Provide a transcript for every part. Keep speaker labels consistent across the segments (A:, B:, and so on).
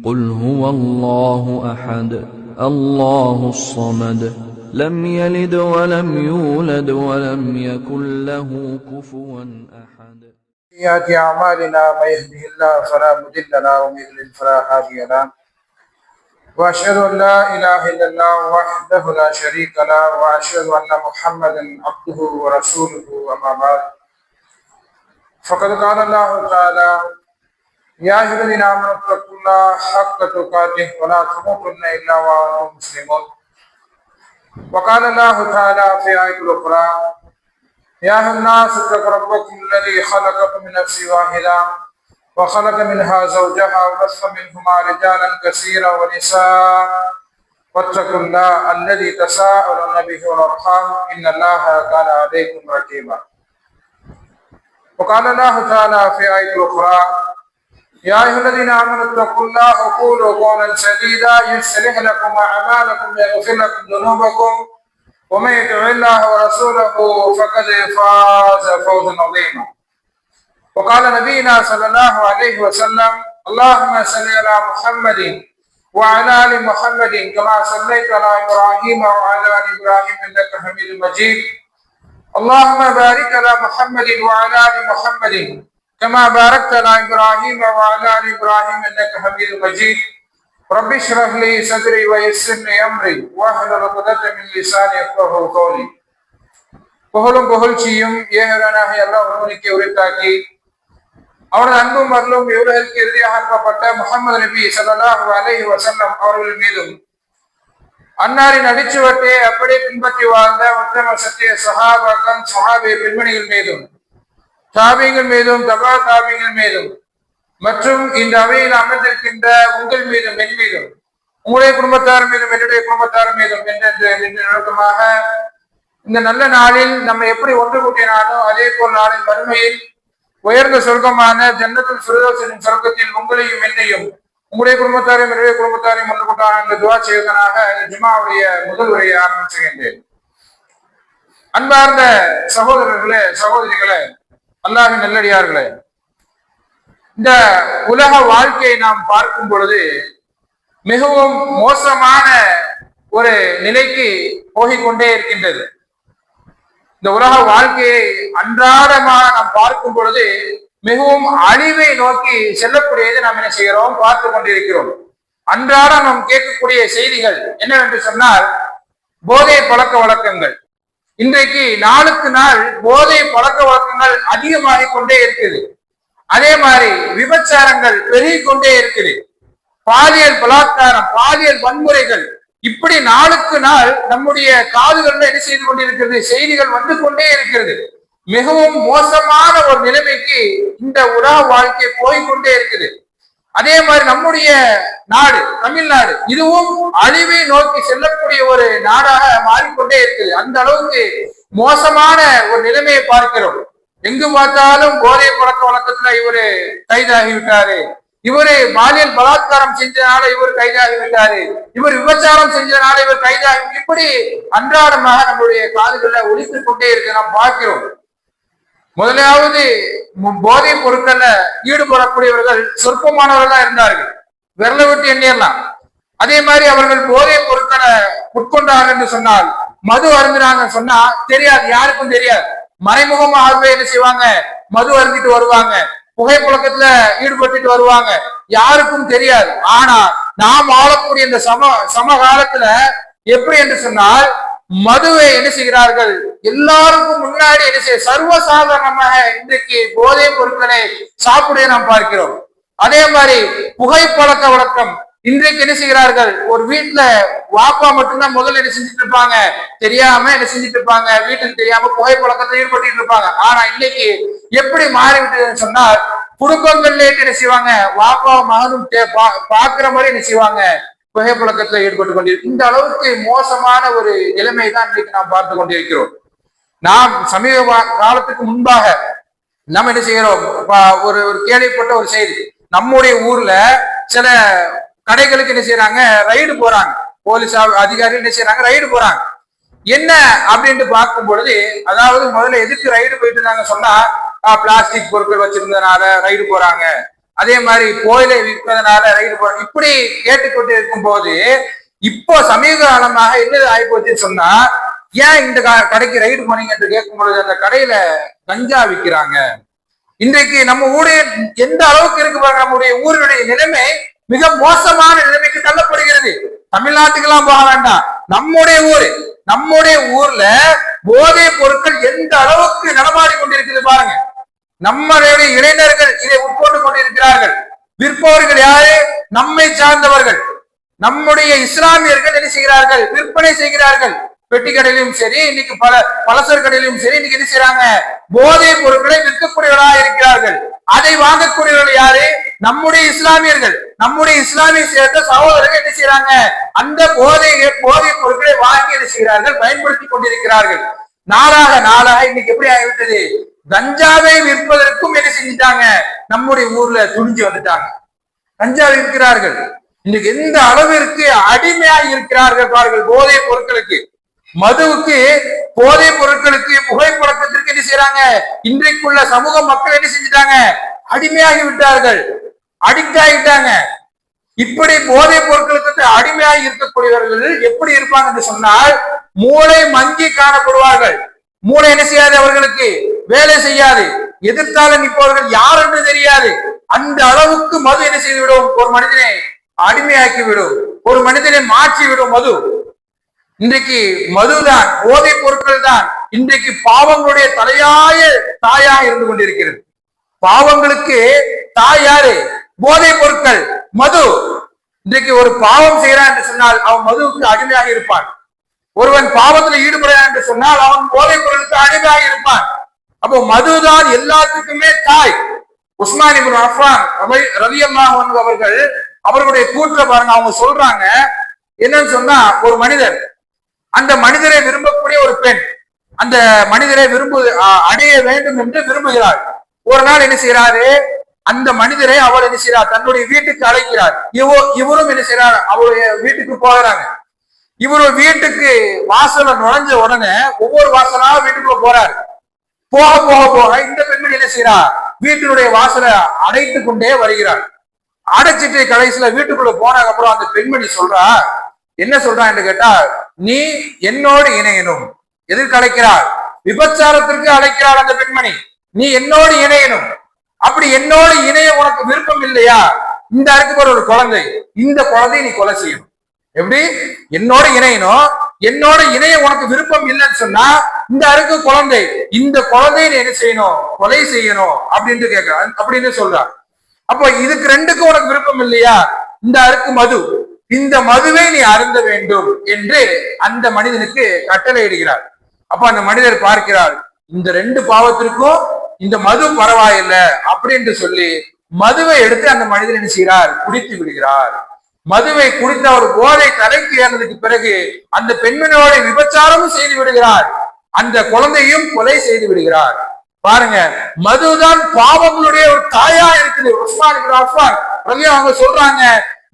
A: قل هو الله أحد الله الصمد لم يلد ولم يولد ولم يكن له كفوا أحد.
B: سيئات أعمالنا من يهده الله فلا مضل له ومن يضلل فلا هادي له وأشهد أن لا إله إلا الله وحده لا شريك له وأشهد أن محمدا عبده ورسوله أما بعد فقد قال الله تعالى يا أيها الذين آمنوا اتقوا الله حق تقاته ولا تموتن إلا وأنتم مسلمون. وقال الله تعالى في آية أخرى يا أيها الناس اتقوا ربكم الذي خلقكم من نفس واحدة وخلق منها زوجها وبث منهما رجالا كثيرا ونساء واتقوا الله الذي تساءلون به والأرحام إن الله كان عليكم رقيبا. وقال الله تعالى في آية أخرى يا أيها الذين آمنوا اتقوا الله وقولوا قولا سديدا يصلح لكم أعمالكم ويغفر لكم ذنوبكم ومن يطع الله ورسوله فقد فاز فوزا عظيما. وقال نبينا صلى الله عليه وسلم اللهم صل على محمد وعلى آل محمد كما صليت على إبراهيم وعلى آل إبراهيم إنك حميد مجيد. اللهم بارك على محمد وعلى آل محمد كما باركت على إبراهيم وعلى آل إبراهيم إنك حميد مجيد. رب اشرح لي صدري ويسر لي أمري واحلل عقدة من لساني يفقهوا قولي. புகழும் புகழ்ச்சியும் ஏகனாகிய அல்லாஹ் ஒருவனுக்கே உரித்தாக்கி அவரது அன்பும் அருளும் இவ்வுலகிற்கு இறுதியாக அனுப்பப்பட்ட முஹம்மது நபி ஸல்லல்லாஹு அலைஹி வஸல்லம் அவர்கள் மீதும் அன்னாரின் அடிச்சுவட்டை அப்படியே பின்பற்றி வாழ்ந்த உத்தம சத்திய சஹாபாக்கள் சஹாபிய பெண்மணிகள் மீதும் தாபிகள் மீதும் தபா தாபிகள் மீதும் மற்றும் இந்த அவையில் அமர்ந்திருக்கின்ற உங்கள் மீதும் என் மீதும் உங்களுடைய குடும்பத்தார் மீதும் என்னுடைய குடும்பத்தார் மீதும் என்ற நோக்கமாக இந்த நல்ல நாளில் நம்ம எப்படி ஒன்று கூட்டினானோ அதே போல் நாளின் வறுமையில் உயர்ந்த சொர்க்கமான ஜன்னத்துல் ஃபிர்தௌஸின் சொர்க்கத்தில் உங்களையும் என்னையும் உங்களுடைய குடும்பத்தாரையும் என்னுடைய குடும்பத்தாரையும் ஒன்று கூட்டான இந்த துவா செய்வதனாக ஜும்மாவுடைய முதல் உரையை ஆரம்பிச்சுகின்றேன். அன்பார்ந்த சகோதரர்களே சகோதரிகளே அல்லாஹ்வின் நல்லடியார்களே, இந்த உலக வாழ்க்கையை நாம் பார்க்கும் பொழுது மிகவும் மோசமான ஒரு நிலைக்கு போகிக்கொண்டே இருக்கின்றது. இந்த உலக வாழ்க்கையை அன்றாடமாக நாம் பார்க்கும் பொழுது மிகவும் அழிவை நோக்கி செல்லக்கூடியதை நாம் என்ன செய்கிறோம், பார்த்து கொண்டிருக்கிறோம். அன்றாடம் நாம் கேட்கக்கூடிய செய்திகள் என்னவென்று சொன்னால் போதை பழக்க வழக்கங்கள். இன்றைக்கு நாளுக்கு நாள் போதை பழக்க வழக்கங்கள் அதிகமாகிக் கொண்டே இருக்குது. அதே மாதிரி விபச்சாரங்கள் பெருகிக் கொண்டே இருக்குது. பாலியல் பலாத்காரம், பாலியல் வன்முறைகள், இப்படி நாளுக்கு நாள் நம்முடைய காதுகள்ல என்ன செய்து கொண்டிருக்கிறது, செய்திகள் வந்து கொண்டே இருக்கிறது. மிகவும் மோசமான ஒரு நிலைமைக்கு இந்த உலக வாழ்க்கை போய்கொண்டே இருக்குது. அதே மாதிரி நம்முடைய நாடு தமிழ்நாடு இதுவும் அழிவை நோக்கி செல்லக்கூடிய ஒரு நாடாக மாறிக்கொண்டே இருக்குது. அந்த அளவுக்கு மோசமான ஒரு நிலைமையை பார்க்கிறோம். எங்கு பார்த்தாலும் போதை பழக்க வழக்கத்துல இவரு கைதாகிவிட்டாரு, இவரு பாலியல் பலாத்காரம் செஞ்சதுனால இவர் கைதாகிவிட்டாரு, இவர் விபச்சாரம் செஞ்சதுனால இவர் கைதாகி, இப்படி அன்றாடமாக நம்முடைய காதுகள்ல ஒலித்துக் கொண்டே இருக்கு, நாம் பார்க்கிறோம். முதலாவது போதை பொருட்கள்ல ஈடுபடக்கூடியவர்கள் சொற்பமானவர்கள் தான் இருந்தார்கள், விரல விட்டு எண்ணிடலாம். அதே மாதிரி அவர்கள் போதை பொருட்களை உட்கொண்டார்கள் என்று சொன்னால், மது அருந்தினாங்க சொன்னா தெரியாது, யாருக்கும் தெரியாது. மறைமுகமாகவே என்ன செய்வாங்க, மது அருந்திட்டு வருவாங்க, புகைப்பழக்கத்துல ஈடுபட்டு வருவாங்க, யாருக்கும் தெரியாது. ஆனா நாம் வாழக்கூடிய இந்த சமகாலத்துல எப்படி என்று சொன்னால் மதுவை என்ன செய்கிறார்கள், எல்லாருக்கும் முன்னாடி என்ன செய்ய சர்வசாதாரணமாக இன்றைக்கு போதை பொருட்களை சாப்பிட நாம் பார்க்கிறோம். அதே மாதிரி புகைப்பழக்க வழக்கம் இன்றைக்கு என்ன செய்கிறார்கள், ஒரு வீட்டுல வாப்பா மட்டும்தான் முதல்ல என்ன செஞ்சுட்டு இருப்பாங்க, தெரியாம என்ன செஞ்சுட்டு இருப்பாங்க, வீட்டுக்கு தெரியாம புகைப்பழக்கத்தில் ஈடுபட்டு இருப்பாங்க. ஆனா இன்னைக்கு எப்படி மாறிவிட்டதுன்னு சொன்னால் குடும்பங்கள்ல என்ன செய்வாங்க, வாப்பா மகனும் பாக்குற மாதிரி என்ன செய்வாங்க, புகைப்பழக்கத்துல ஈடுபட்டு கொண்டிருக்கும். இந்த அளவுக்கு மோசமான ஒரு நிலைமை தான் இன்றைக்கு நாம் பார்த்து கொண்டிருக்கிறோம். நாம் சமீப காலத்துக்கு முன்பாக நம்ம என்ன செய்கிறோம், ஒரு கேள்விப்பட்ட ஒரு செய்தி, நம்முடைய ஊர்ல சில கடைகளுக்கு என்ன செய்யறாங்க, ரைடு போறாங்க, போலீஸ் அதிகாரி என்ன செய்யறாங்க, ரைடு போறாங்க. என்ன அப்படின்ட்டு பார்க்கும் பொழுது, அதாவது முதல்ல எதுக்கு ரைடு போயிட்டு இருந்தாங்க சொன்னா பிளாஸ்டிக் பொருட்கள் வச்சிருந்ததுனால ரைடு போறாங்க, அதே மாதிரி கோயிலை விற்பதனால ரைடு போற இப்படி கேட்டுக்கொண்டு இருக்கும் போது இப்போ சமீப காலமாக என்ன ஆகிப்போச்சுன்னு சொன்னா, ஏன் இந்த கடைக்கு ரைடு போனீங்க என்று கேட்கும் பொழுது அந்த கடையில கஞ்சா விற்கிறாங்க. இன்றைக்கு நம்ம ஊரே எந்த அளவுக்கு இருக்கு பாருங்க, நம்முடைய ஊருடைய நிலைமை மிக மோசமான நிலைமைக்கு தள்ளப்படுகிறது. தமிழ்நாட்டுக்கெல்லாம் போக வேண்டாம், நம்முடைய ஊர்ல போதை பொருட்கள் எந்த அளவுக்கு நடமாடி கொண்டிருக்குது பாருங்க. நம்மளுடைய இளைஞர்கள் இதை உட்கொண்டு கொண்டிருக்கிறார்கள். விற்பவர்கள் யாரு? நம்மை சார்ந்தவர்கள். நம்முடைய இஸ்லாமியர்கள் என்ன செய்கிறார்கள்? விற்பனை செய்கிறார்கள். பெட்டி கடையிலும் சரி, இன்னைக்கு பலசர் கடையிலும் சரி, இன்னைக்கு என்ன செய்யறாங்க? போதை பொருட்களை விற்கக்கூடியவர்களாக இருக்கிறார்கள். அதை வாங்கக்கூடியவர்கள் யாரு? நம்முடைய இஸ்லாமியர்கள். நம்முடைய இஸ்லாமிய சேர்ந்த சகோதரர்கள் என்ன செய்யறாங்க? அந்த போதை பொருட்களை வாங்கி என்ன செய்கிறார்கள்? பயன்படுத்தி கொண்டிருக்கிறார்கள். நாளாக இன்னைக்கு எப்படி ஆகிவிட்டது? கஞ்சாவை விற்பதற்கும் என்ன செஞ்சுட்டாங்க? நம்முடைய ஊர்ல துணிஞ்சு வந்துட்டாங்க, கஞ்சா விற்கிறார்கள். இன்னைக்கு எந்த அளவிற்கு அடிமையாக இருக்கிறார்கள் பாருங்கள் போதை பொருட்களுக்கு, மதுவுக்கு, போதை பொருட்களுக்கு, புகைப்பழக்கத்திற்கு என்ன செய்யறாங்க? இன்றைக்குள்ள சமூக மக்கள் என்ன செஞ்சுட்டாங்க? அடிமையாகி விட்டார்கள், அடிக்ட் ஆகிட்டாங்க. இப்படி போதை பொருட்களுக்கு அடிமையாகி இருக்கக்கூடியவர்கள் எப்படி இருப்பாங்க என்று சொன்னால், மூளை மங்கி காணப்படுவார்கள். மூளை என்ன செய்யாது? அவர்களுக்கு வேலை செய்யாது. எதிர்த்தாலும் நிற்பவர்கள் யார் என்று தெரியாது. அந்த அளவுக்கு மது என்ன செய்து விடும்? ஒரு மனிதனை அடிமையாக்கி விடும், ஒரு மனிதனை மாற்றி விடும் மது. இன்றைக்கு மதுதான், போதை பொருட்கள் தான் இன்றைக்கு பாவங்களுடைய தாயாக இருந்து கொண்டிருக்கிறது. பாவங்களுக்கு தாய் யாரு? போதை பொருட்கள், மது. இன்றைக்கு ஒரு பாவம் செய்யறான் என்று சொன்னால் அவன் மதுவுக்கு அடிமையாக இருப்பான். ஒருவன் பாவத்தில் ஈடுபடுறான் என்று சொன்னால் அவன் போதை பொருளுக்கு அடிமையாக இருப்பான். அப்போ மதுதான் எல்லாத்துக்குமே தாய். உஸ்மான் இப்னு அஃபான் ரலியல்லாஹு அன்ஹு அவர்கள் அவர்களுடைய கூற்ற பாருங்க, அவங்க சொல்றாங்க என்னன்னு சொன்னா, ஒரு மனிதர், அந்த மனிதரை விரும்பக்கூடிய ஒரு பெண் அந்த மனிதரை அடைய வேண்டும் என்று விரும்புகிறார். ஒரு நாள் என்ன செய்யறாரு? அந்த மனிதரை அவள் என்ன செய்யறார்? தன்னுடைய வீட்டுக்கு அழைக்கிறார். இவரும் என்ன செய்யறார்? அவருடைய வீட்டுக்கு போகிறாங்க. இவரு வீட்டுக்கு வாசல நுழைஞ்ச உடனே ஒவ்வொரு வாசலா வீட்டுக்குள்ள போறாரு. போக இந்த பெண்மணி என்ன செய்யறா? வீட்டினுடைய வாசலை அடைத்து கொண்டே வருகிறார். அடைச்சிட்டு கடைசியில வீட்டுக்குள்ள போனதுக்கு அப்புறம் அந்த பெண்மணி சொல்றா, என்ன சொல்றா என்று கேட்டா, நீ என்னோடு இணையணும். எதற்கு அழைக்கிறார்? விபச்சாரத்திற்கு அழைக்கிறார் அந்த பெண்மணி. நீ என்னோடு இணையணும். அப்படி என்னோடு இணைய உனக்கு விருப்பம் இல்லையா? இந்த அருக்கு ஒரு குழந்தை, இந்த குழந்தையை நீ கொலை செய்யணும். எப்படி? என்னோட இணையணும், என்னோட இணைய உனக்கு விருப்பம் இல்லைன்னு சொன்னா இந்த அருக்கு குழந்தை, இந்த குழந்தையை நீ என்ன செய்யணும்? கொலை செய்யணும் அப்படின்னு சொல்றார். அப்போ இதுக்கு ரெண்டுக்கும் உனக்கு விருப்பம் இல்லையா? இந்த அருக்கு மது, இந்த மதுவை நீ அருந்த வேண்டும் என்று அந்த மனிதனுக்கு கட்டளை இடுகிறார். அப்ப அந்த மனிதர் பார்க்கிறார், இந்த ரெண்டு பாவத்திற்கும் இந்த மது பரவாயில்லை அப்படின்னு சொல்லி மதுவை எடுத்து அந்த மனிதர் என்ன செய்கிறார்? குடித்து விடுகிறார். மதுவை குடித்த ஒரு போதை தலைக்கு ஏறினதுக்கு பிறகு அந்த பெண்மணியோட விபச்சாரமும் செய்து விடுகிறார், அந்த குழந்தையும் கொலை செய்து விடுகிறார். பாருங்க, மதுதான் பாவங்களுடைய ஒரு தாயா இருக்குது. உஸ்மான் இப்னு அஃபான் அவங்க சொல்றாங்க,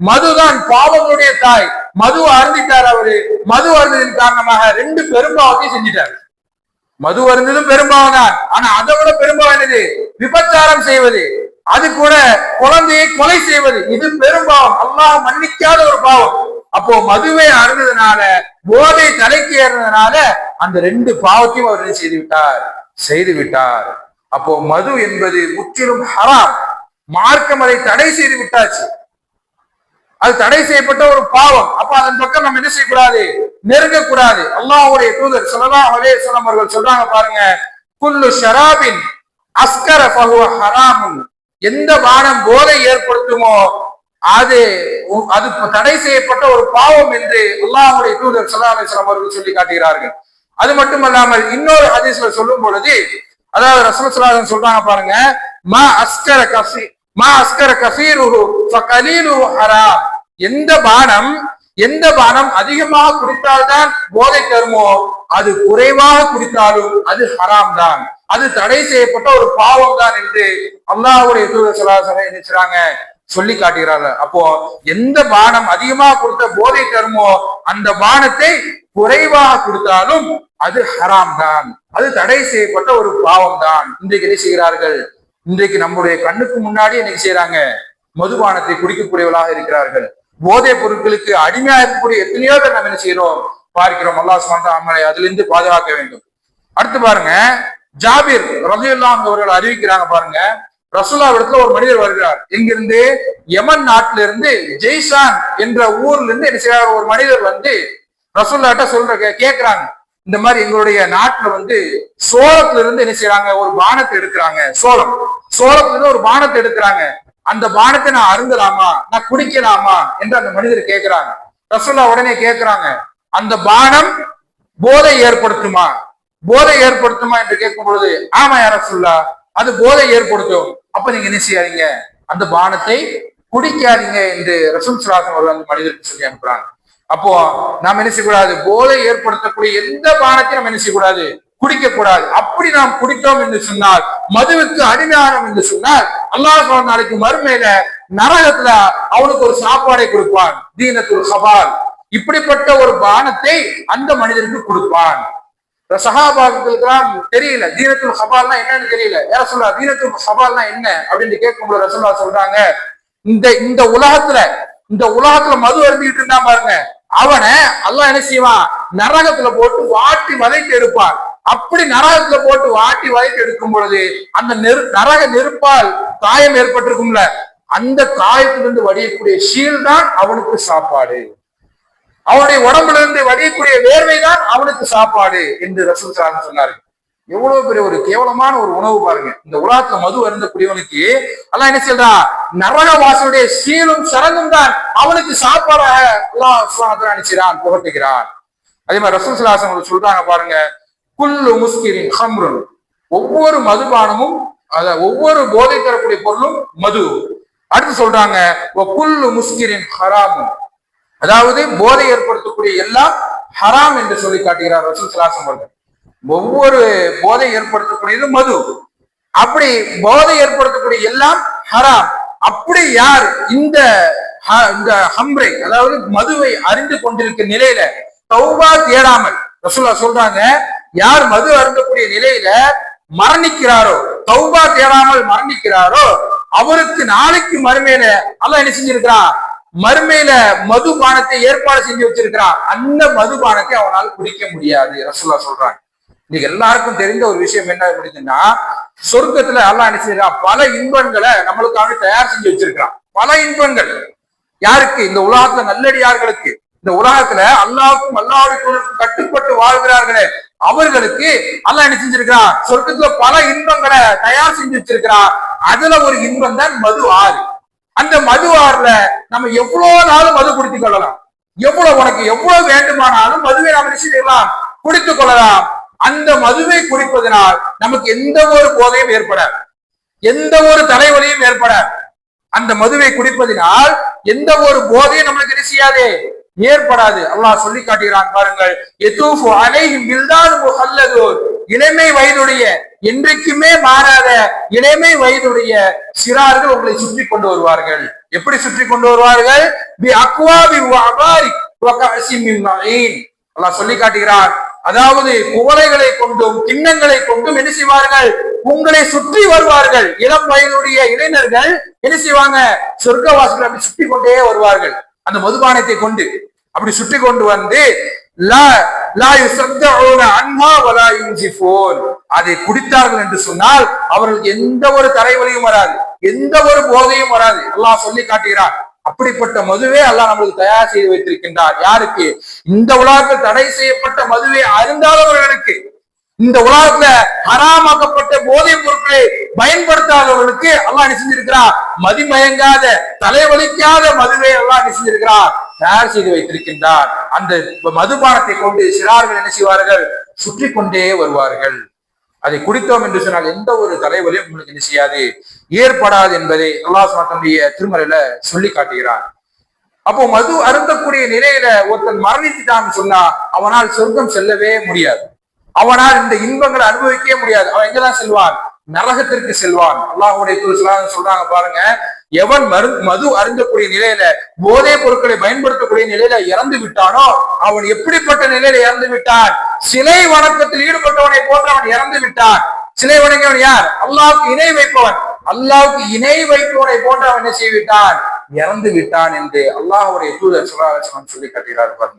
B: மதுதான் பாவங்களுடைய தாய். மது அருந்திட்டார் அவரு. மது அருந்ததின் காரணமாக ரெண்டு பெரும்பாவத்தையும் செஞ்சிட்டார். மது அருந்ததும் பெரும்பாவம் தான், ஆனா அதை விட பெரும்பாவம் என்னது? விபச்சாரம் செய்வது, அது கூட குழந்தையை கொலை செய்வது, இது பெரும்பாவம், அல்லாஹ் மன்னிக்காத ஒரு பாவம். அப்போ மதுவை அருந்ததுனால, போதை தலைக்கு ஏறினதுனால அந்த ரெண்டு பாவத்தையும் அவர் செய்து விட்டார். அப்போ மது என்பது முற்றிலும் ஹராம். மார்க்கம் அதை தடை செய்து விட்டாச்சு. அது தடை செய்யப்பட்ட ஒரு பாவம். அப்ப அதன் பக்கம் நம்ம என்ன செய்யக்கூடாது? நெருங்கக்கூடாது. அல்லாஹ்வுடைய தூதர் ஸல்லல்லாஹு அலைஹி வஸல்லம் அவர்கள் சொல்றாங்க பாருங்க, குல்லு ஷராபின் அஸ்கர ஃபஹுவ ஹராமுன். எந்த பானம் போதை ஏற்படுத்துமோ அது தடை செய்யப்பட்ட ஒரு பாவம் என்று அல்லாஹ்வுடைய தூதர் ஸல்லல்லாஹு அலைஹி வஸல்லம் அவர்கள் சொல்லி காட்டுகிறார்கள். அது மட்டுமல்லாமல் இன்னொரு ஹதீஸ்ல சொல்லும் பொழுது, அதாவது ரசூலுல்லாஹி ஸல்லல்லாஹு அலைஹி வஸல்லம் சொல்றாங்க பாருங்க, மா அஸ்கர கஸீருஹு ஃபகலீலுஹு ஹராம். எந்த பானம் அதிகமாக குடித்தால்தான் போதை தருமோ அது குறைவாக குடித்தாலும் அது ஹராம் தான், அது தடை செய்யப்பட்ட ஒரு பாவம் தான் என்று அல்லாஹ்வுடைய தூதர் ஸல்லல்லாஹு அலைஹி வஸல்லம் நினைச்சாங்க, சொல்லி காட்டுகிறார்கள். அப்போ எந்த பானம் அதிகமாக கொடுத்த போதை தருமோ அந்த பானத்தை குறைவாக கொடுத்தாலும் அது ஹராம் தான், அது தடை செய்யப்பட்ட ஒரு பாவம் தான். இன்றைக்கு என்ன செய்கிறார்கள்? இன்றைக்கு நம்முடைய கண்ணுக்கு முன்னாடி என்ன செய்யறாங்க? மதுபானத்தை குடிக்கக்கூடியவர்களாக இருக்கிறார்கள். போதைப் பொருட்களுக்கு அடிமையாக இருக்கக்கூடிய எத்தனையோ பேர் நம்ம என்ன செய்யறோம் பார்க்கிறோம். அல்லாஹ் சுப்ஹானஹு வ தஆலா அதிலிருந்து பாதுகாக்க வேண்டும். அடுத்து பாருங்க, ஜாபிர் ரலியல்லாஹு அன்ஹு அவர்கள் அறிவிக்கிறாங்க பாருங்க, ரசூலுல்லாஹ் இடத்துல ஒரு மனிதர் வருகிறார். எங்கிருந்து? யமன் நாட்டில இருந்து ஜெய்சான் என்ற ஊர்ல இருந்து என்ன செய்யறார்? ஒரு மனிதர் வந்து ரசூலுல்லாஹ்ட்ட கேட்கிறாங்க, இந்த மாதிரி எங்களுடைய நாட்டுல சோளத்துல இருந்து என்ன செய்யறாங்க? ஒரு பானத்தை எடுக்கிறாங்க. சோளத்துல இருந்து ஒரு பானத்தை எடுக்கிறாங்க. அந்த பானத்தை நான் அருந்தலாமா, நான் குடிக்கலாமா என்று அந்த மனிதர் கேட்கிறாங்க. ரசூலுல்லாஹ் உடனே கேட்கிறாங்க, அந்த பானம் போதை ஏற்படுத்துமா என்று கேட்கும் பொழுது, ஆமா யா ரசூலுல்லாஹ், அது போதை ஏற்படுத்தும். அப்ப நீங்க என்ன செய்யாதீங்க? அந்த பானத்தை குடிக்காதீங்க என்று ரசூல் ஸல்லல்லாஹு அலைஹி வஸல்லம் அந்த மனிதருக்கு சொல்லி அனுப்புறாங்க. அப்போ நாம் என்ன செய்யக்கூடாது? போதை ஏற்படுத்தக்கூடிய எந்த பானத்தையும் நம்ம என்ன செய்யக்கூடாது? குடிக்க கூடாது. அப்படி நாம் குடித்தோம் என்று சொன்னால், மதுவுக்கு அடிமையானோம் என்று சொன்னால், அல்லாஹ் நாளைக்கு மறுமையில நரகத்துல அவனுக்கு ஒரு சாப்பாடை கொடுப்பான். தீனத்துல் ஹபால், இப்படிப்பட்ட ஒரு பானத்தை அந்த மனிதனுக்கு கொடுப்பான். சஹாபாக்களுக்கெல்லாம் தெரியல தீனத்துல் ஹபால்னா என்னன்னு தெரியல. யார சொல்றா தீனத்துல் ஹபால்னா என்ன அப்படின்னு கேட்கும்போது ரசூலுல்லாஹ் சொல்றாங்க, இந்த உலகத்துல மது அருந்திட்டு இருந்தா பாருங்க, அவனை அல்லாஹ் என்ன செய்வான்? நரகத்துல போட்டு வாட்டி வதைத்து எடுப்பான். அப்படி நரகத்துல போட்டு வாட்டி வதைத்து எடுக்கும் பொழுது அந்த நரக நெருப்பால் காயம் ஏற்பட்டிருக்கும்ல, அந்த காயத்திலிருந்து வடியக்கூடிய ஷீல் தான் அவனுக்கு சாப்பாடு. அவனுடைய உடம்புல இருந்து வடியக்கூடிய வேர்வை தான் அவனுக்கு சாப்பாடு என்று ரசூல் ஸல்லல்லாஹு அலைஹி வஸல்லம் சொன்னார்கள். எவ்வளவு பெரிய ஒரு கேவலமான ஒரு உணவு பாருங்க. இந்த உலகத்துல மது அருந்தக்கூடியவனுக்கு அல்லாஹ் என்ன சொல்றான்? நரகவாசியுடைய சீலும் சரங்கும் தான் அவனுக்கு சாப்பாடாக அல்லாஹ் சுப்ஹானஹு வ தஆலா நினைச்சான், புகட்டுகிறான். அதே மாதிரி ரசூல் ஸல்லல்லாஹு அலைஹி வஸல்லம் சொல்றாங்க பாருங்க, குல்லு முஸ்கிரின் ஹம்ருன், ஒவ்வொரு மதுபானமும் ஒவ்வொரு போதை தரக்கூடிய பொருளும் மது. அடுத்து சொல்றாங்க குல்லு முஸ்கிரின் ஹராமுன், அதாவது போதை ஏற்படுத்தக்கூடிய எல்லாம் ஹராம் என்று சொல்லி காட்டுகிறார் ரசூல் ஸல்லல்லாஹு அலைஹி வஸல்லம். ஒவ்வொரு போதை ஏற்படுத்தக்கூடியது மது, அப்படி போதை ஏற்படுத்தக்கூடிய எல்லாம் ஹராம். அப்படி யார் இந்த ஹம்ரை, அதாவது மதுவை அறிந்து கொண்டிருக்க நிலையில தௌபா தேடாமல், ரசூலுல்லாஹ் சொல்றாங்க, யார் மது அருந்தக்கூடிய நிலையில மரணிக்கிறாரோ, தௌபா தேடாமல் மரணிக்கிறாரோ, அவருக்கு நாளைக்கு மறுமையில அல்லாஹ் என்ன செஞ்சிருக்கிறான்? மறுமையில மதுபானத்தை ஏற்பாடு செஞ்சு வச்சிருக்கிறான். அந்த மதுபானத்தை அவனால் குடிக்க முடியாது ரசூலுல்லாஹ் சொல்றாங்க. இன்னைக்கு எல்லாருக்கும் தெரிந்த ஒரு விஷயம் என்ன அப்படின்னா, சொர்க்கத்துல அல்லாஹ் என்ன செய்யறான்? பல இன்பங்களை நம்மளுக்காக தயார் செஞ்சு வச்சிருக்கிறான். பல இன்பங்கள் யாருக்கு? இந்த உலகத்துல நல்லடியார்களுக்கு. இந்த உலகத்துல அல்லாஹ்வுக்கும் அல்லாஹ்வுடைய கட்டுப்பட்டு வாழ்கிறார்களே அவர்களுக்கு அல்லாஹ் என்ன செஞ்சிருக்கிறான்? சொர்க்கத்துல பல இன்பங்களை தயார் செஞ்சு வச்சிருக்கிறான். அதுல ஒரு இன்பம் தான் மது ஆறு. அந்த மது ஆறுல நம்ம எவ்வளவு நாளும் மது குடித்துக் கொள்ளலாம். உனக்கு எவ்வளவு வேண்டுமானாலும் மதுவை நாம் என்ன செய்யலாம்? குடித்துக் கொள்ளலாம். அந்த மதுவை குடிப்பதனால் நமக்கு எந்த ஒரு போதையும் ஏற்படாது, எந்த ஒரு தலைவலியும் ஏற்படாது. அந்த மதுவை குடிப்பதனால் எந்த ஒரு போதையும் நம்மளுக்கு என்ன செய்யாது? ஏற்படாது. அல்லாஹ் சொல்லி காட்டுகிறான் பாருங்கள், யதூஃபு அலைஹிம் வில்தானுன் முஹல்லதூன், இளமை வயதுடைய, என்றைக்குமே மாறாத இளமை வயதுடைய சிறார்கள் உங்களை சுற்றி கொண்டு வருவார்கள். எப்படி சுற்றி கொண்டு வருவார்கள்? பி அக்வாபி வ அபாரிக் வ கஅஸின் மின் மஈன். அல்லாஹ் சொல்லி காட்டுகிறார், அதாவது குவளைகளை கொண்டும் கிண்ணங்களை கொண்டும் என்ன செய்வார்கள்? உங்களை சுற்றி வருவார்கள். இளம் வயதுடைய இளைஞர்கள் என்ன செய்வாங்க? சொர்க்கவாசிகள் அப்படி சுற்றி கொண்டே வருவார்கள். அந்த மதுபானத்தை கொண்டு அப்படி சுற்றி கொண்டு வந்து அதை குடித்தார்கள் என்று சொன்னால் அவர்களுக்கு எந்த ஒரு தலைவலியும் வராது, எந்த ஒரு போதையும் வராது. அல்லாஹ் சொல்லி காட்டுகிறார். அப்படிப்பட்ட மதுவே அல்லாஹ் நம்மளுக்கு தயார் செய்து வைத்திருக்கின்றார். யாருக்கு? இந்த உலகத்தில் தடை செய்யப்பட்ட மதுவை அருந்தாதவர்களுக்கு, இந்த உலகத்துல ஹராமாக்கப்பட்ட போதைப் பொருட்களை பயன்படுத்தாதவர்களுக்கு அல்லாஹ் என்ன செஞ்சிருக்கிறார்? மதிமயங்காத தலைவலிக்காத மதுவை அல்லாஹ் என்ன செஞ்சிருக்கிறார்? தயார் செய்து வைத்திருக்கின்றார். அந்த மதுபானத்தை கொண்டு சிறார்கள் என்ன செய்வார்கள்? சுற்றி கொண்டே வருவார்கள். அதை குடித்தோம் என்று சொன்னால் எந்த ஒரு தலைவலியும் உங்களுக்கு என்ன செய்யாது? ஏற்படாது என்பதை அல்லாஹ் தன்னுடைய திருமறையில சொல்லி காட்டுகிறார். அப்போ மது அருந்தக்கூடிய நிலையில ஒருத்தன் மரணித்துட்டான்னு சொன்னா அவனால் சொர்க்கம் செல்லவே முடியாது, அவனால் இந்த இன்பங்களை அனுபவிக்கவே முடியாது. அவன் எங்கதான் செல்வான்? நரகத்திற்கு செல்வான். அல்லாஹ்வுடைய தூதர் சொல்றாங்க பாருங்க, எவன் மது அருந்தக்கூடிய நிலையில போதை பொருட்களை பயன்படுத்தக்கூடிய நிலையில இறந்து விட்டானோ அவன் எப்படிப்பட்ட நிலையில இறந்து விட்டான்? சிலை வணக்கத்தில் ஈடுபட்டவனை போன்று அவன் இறந்து விட்டான். சிலை வணங்கியவன் யார்? அல்லாஹ்வுக்கு இணை வைப்பவன். அல்லாஹ்வுக்கு இணை வைப்போனை போன்று அவன் என்ன செய்விட்டான், இறந்து விட்டான் என்று அல்லாஹ்வுடைய தூதர் ஸல்லல்லாஹு அலைஹி வஸல்லம் சொல்லி காட்டுகிறார்.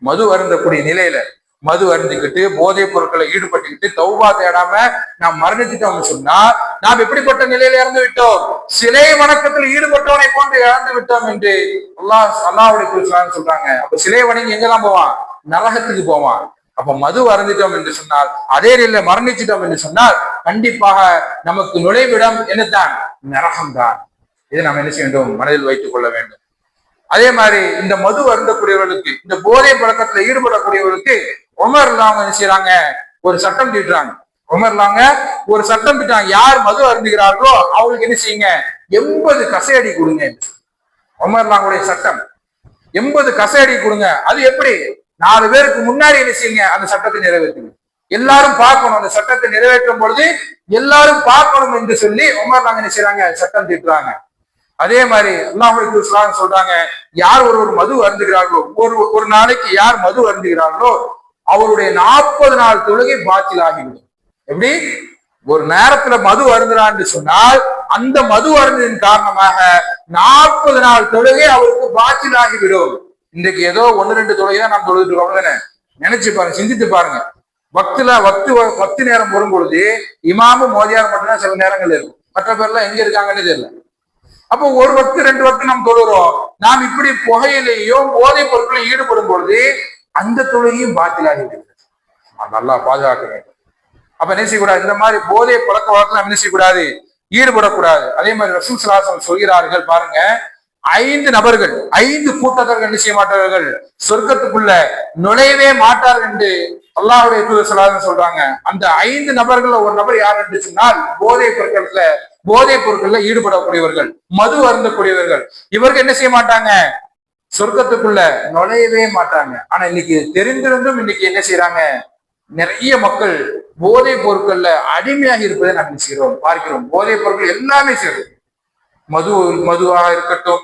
B: மது அருந்தக்கூடிய நிலையில மது அருந்திக்கிட்டு போதைப் பொருட்களை ஈடுபட்டுக்கிட்டு தௌபா தேடாம நாம் மரணிச்சிட்டோம்னு சொன்னா நாம் எப்படிப்பட்ட நிலையில இறந்து விட்டோம், சிலை வணக்கத்தில் ஈடுபட்டவனை போன்று இறந்து விட்டோம் என்று அல்லாஹ்வுடைய தூதர் சொல்றாங்க. அப்ப சிலை வணங்கி எங்கெல்லாம் போவான், நரகத்துக்கு போவான். அப்ப மது அருந்திட்டோம் என்று சொன்னால், அதே நிலையில மரணிச்சிட்டோம் என்று சொன்னால் கண்டிப்பாக நமக்கு நுழைவிடம் என்னத்தான், நரகம்தான். இதை நாம் என்ன செய்ய வேண்டும், மனதில் வைத்துக் கொள்ள வேண்டும். அதே மாதிரி இந்த மது அருந்தக்கூடியவர்களுக்கு, இந்த போதை பழக்கத்துல ஈடுபடக்கூடியவர்களுக்கு உமர்லாங்க என்ன செய்யறாங்க, ஒரு சட்டம் தீட்டுறாங்க. உமர்லாங்க ஒரு சட்டம் தீட்டாங்க, யார் மது அருந்துகிறார்களோ அவங்களுக்கு என்ன செய்யுங்க, 80 கசையடி கொடுங்க. உமர்லாங்களுடைய சட்டம் 80 கசையடி கொடுங்க. அது எப்படி, 4 பேருக்கு முன்னாடி என்ன செய்யுங்க, அந்த சட்டத்தை நிறைவேற்றுங்க. எல்லாரும் பார்க்கணும், அந்த சட்டத்தை நிறைவேற்றும் பொழுது எல்லாரும் பார்க்கணும் என்று சொல்லி உமர்லாங்க என்ன செய்யறாங்க, சட்டம் தீட்டுறாங்க. அதே மாதிரி அல்லாஹ்வுடைய சொல்றாங்க, யார் ஒருவர் மது அருந்துகிறார்களோ, ஒரு நாளைக்கு யார் மது அருந்துகிறார்களோ அவருடைய 40 நாள் தொழுகை பாத்தில் ஆகிவிடும். எப்படி, ஒரு நேரத்துல மது அருந்துறான்னு சொன்னால் அந்த மது அருந்தின் காரணமாக 40 நாள் தொழுகை அவருக்கு பாத்தில் ஆகிவிடும். இன்றைக்கு ஏதோ 1-2 தொழுகை தான் நாம் தொழுதுட்டு இருக்கோம். நினைச்சு பாருங்க, சிந்தித்து பாருங்க. வக்து நேரம் வரும் பொழுது இமாமும் மோதியார் மட்டும்தான் சில நேரங்கள் இருக்கும், மற்ற பேர்லாம் எங்க இருக்காங்கன்னு தெரியல. அப்போ ஒரு வக்து 2 வக்து நாம் தொழுகிறோம். நாம் இப்படி புகையிலேயோ போதைப் பொருட்களையும் ஈடுபடும் பொழுது அந்த தொழுகையும் பாத்திலாகி விடுகிறது. நல்லா பாதுகாக்க வேண்டும். அப்ப என்ன செய்யக்கூடாது, இந்த மாதிரி போதை பழக்க வழக்கம் என்ன செய்யக்கூடாது, ஈடுபடக்கூடாது. அதே மாதிரி ரசூல் ஸல்லல்லாஹு அலைஹி வஸல்லம் சொல்கிறார்கள் பாருங்க, 5 நபர்கள் 5 கூட்டத்தர்கள் என்ன செய்ய மாட்டார்கள், சொர்க்கத்துக்குள்ள நுழையவே மாட்டார்கள் என்று அல்லாஹ்வுடைய தூதர் ஸல்லல்லாஹு அலைஹி வஸல்லம் சொல்றாங்க. அந்த 5 நபர்கள்ல ஒரு நபர் யார் என்று சொன்னால், போதைப் பொருட்கள்ல ஈடுபடக்கூடியவர்கள், மது அருந்தக்கூடியவர்கள். இவர்கள் என்ன செய்ய மாட்டாங்க, சொர்க்கத்துக்குள்ள நுழையவே மாட்டாங்க. ஆனா இன்னைக்கு தெரிந்திருந்தும் இன்னைக்கு என்ன செய்யறாங்க, நிறைய மக்கள் போதைப் பொருட்கள்ல அடிமையாக இருப்பதை நாம் செய்கிறோம், பார்க்கிறோம். போதைப் பொருட்கள் எல்லாமே செய்யறோம். மதுவாக இருக்கட்டும்,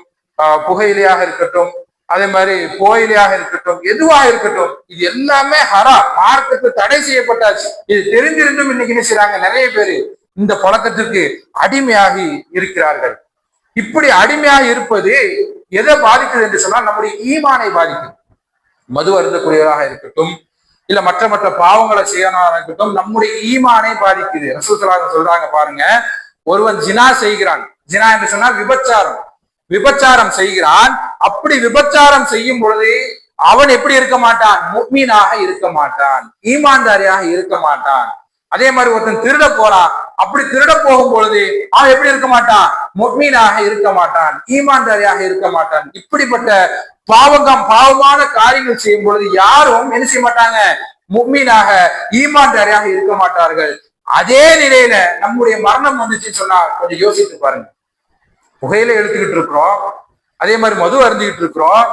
B: புகையிலையாக இருக்கட்டும், அதே மாதிரி கோயிலையாக இருக்கட்டும், எதுவாக இருக்கட்டும், இது எல்லாமே ஹராம், மார்க்கத்துக்கு தடை செய்யப்பட்டாச்சு. இது தெரிந்திருந்தும் இன்னைக்கு என்ன செய்யறாங்க, நிறைய பேரு இந்த பழக்கத்திற்கு அடிமையாகி இருக்கிறார்கள். இப்படி அடிமையாக இருப்பது எதை பாதிக்குது என்று சொன்னால், நம்முடைய ஈமானை பாதிக்குது. மது அருந்தக்கூடியவராக இருக்கட்டும், இல்ல மற்ற பாவங்களை செய்யறவராக இருக்கட்டும், நம்முடைய ஈமானை பாதிக்குது. ரசூல் ஸல்லல்லாஹு அலைஹி வஸல்லம் சொல்றாங்க பாருங்க, ஒருவன் ஜினா செய்கிறான். ஜினா என்று சொன்னால் விபச்சாரம் செய்கிறான். அப்படி விபச்சாரம் செய்யும் பொழுது அவன் எப்படி இருக்க மாட்டான், முஃமினாக இருக்க மாட்டான், ஈமான்தாரியாக இருக்க மாட்டான். அதே மாதிரி ஒருத்தன் திருட போறான், அப்படி திருட போகும் பொழுது அவன் எப்படி இருக்க மாட்டான், முஃமினாக இருக்க மாட்டான், ஈமான்தாரியாக இருக்க மாட்டான். இப்படிப்பட்ட பாவமான காரியங்கள் செய்யும் பொழுது யாரும் என்ன செய்ய மாட்டாங்க, முஃமினாக ஈமான்தாரியாக இருக்க மாட்டார்கள். அதே நிலையில நம்முடைய மரணம் வந்துச்சுன்னு சொன்னா கொஞ்சம் யோசித்து பாருங்க. புகையில எடுத்துக்கிட்டு இருக்கிறோம், அதே மாதிரி மது அருந்திக்கிட்டு இருக்கிறோம்.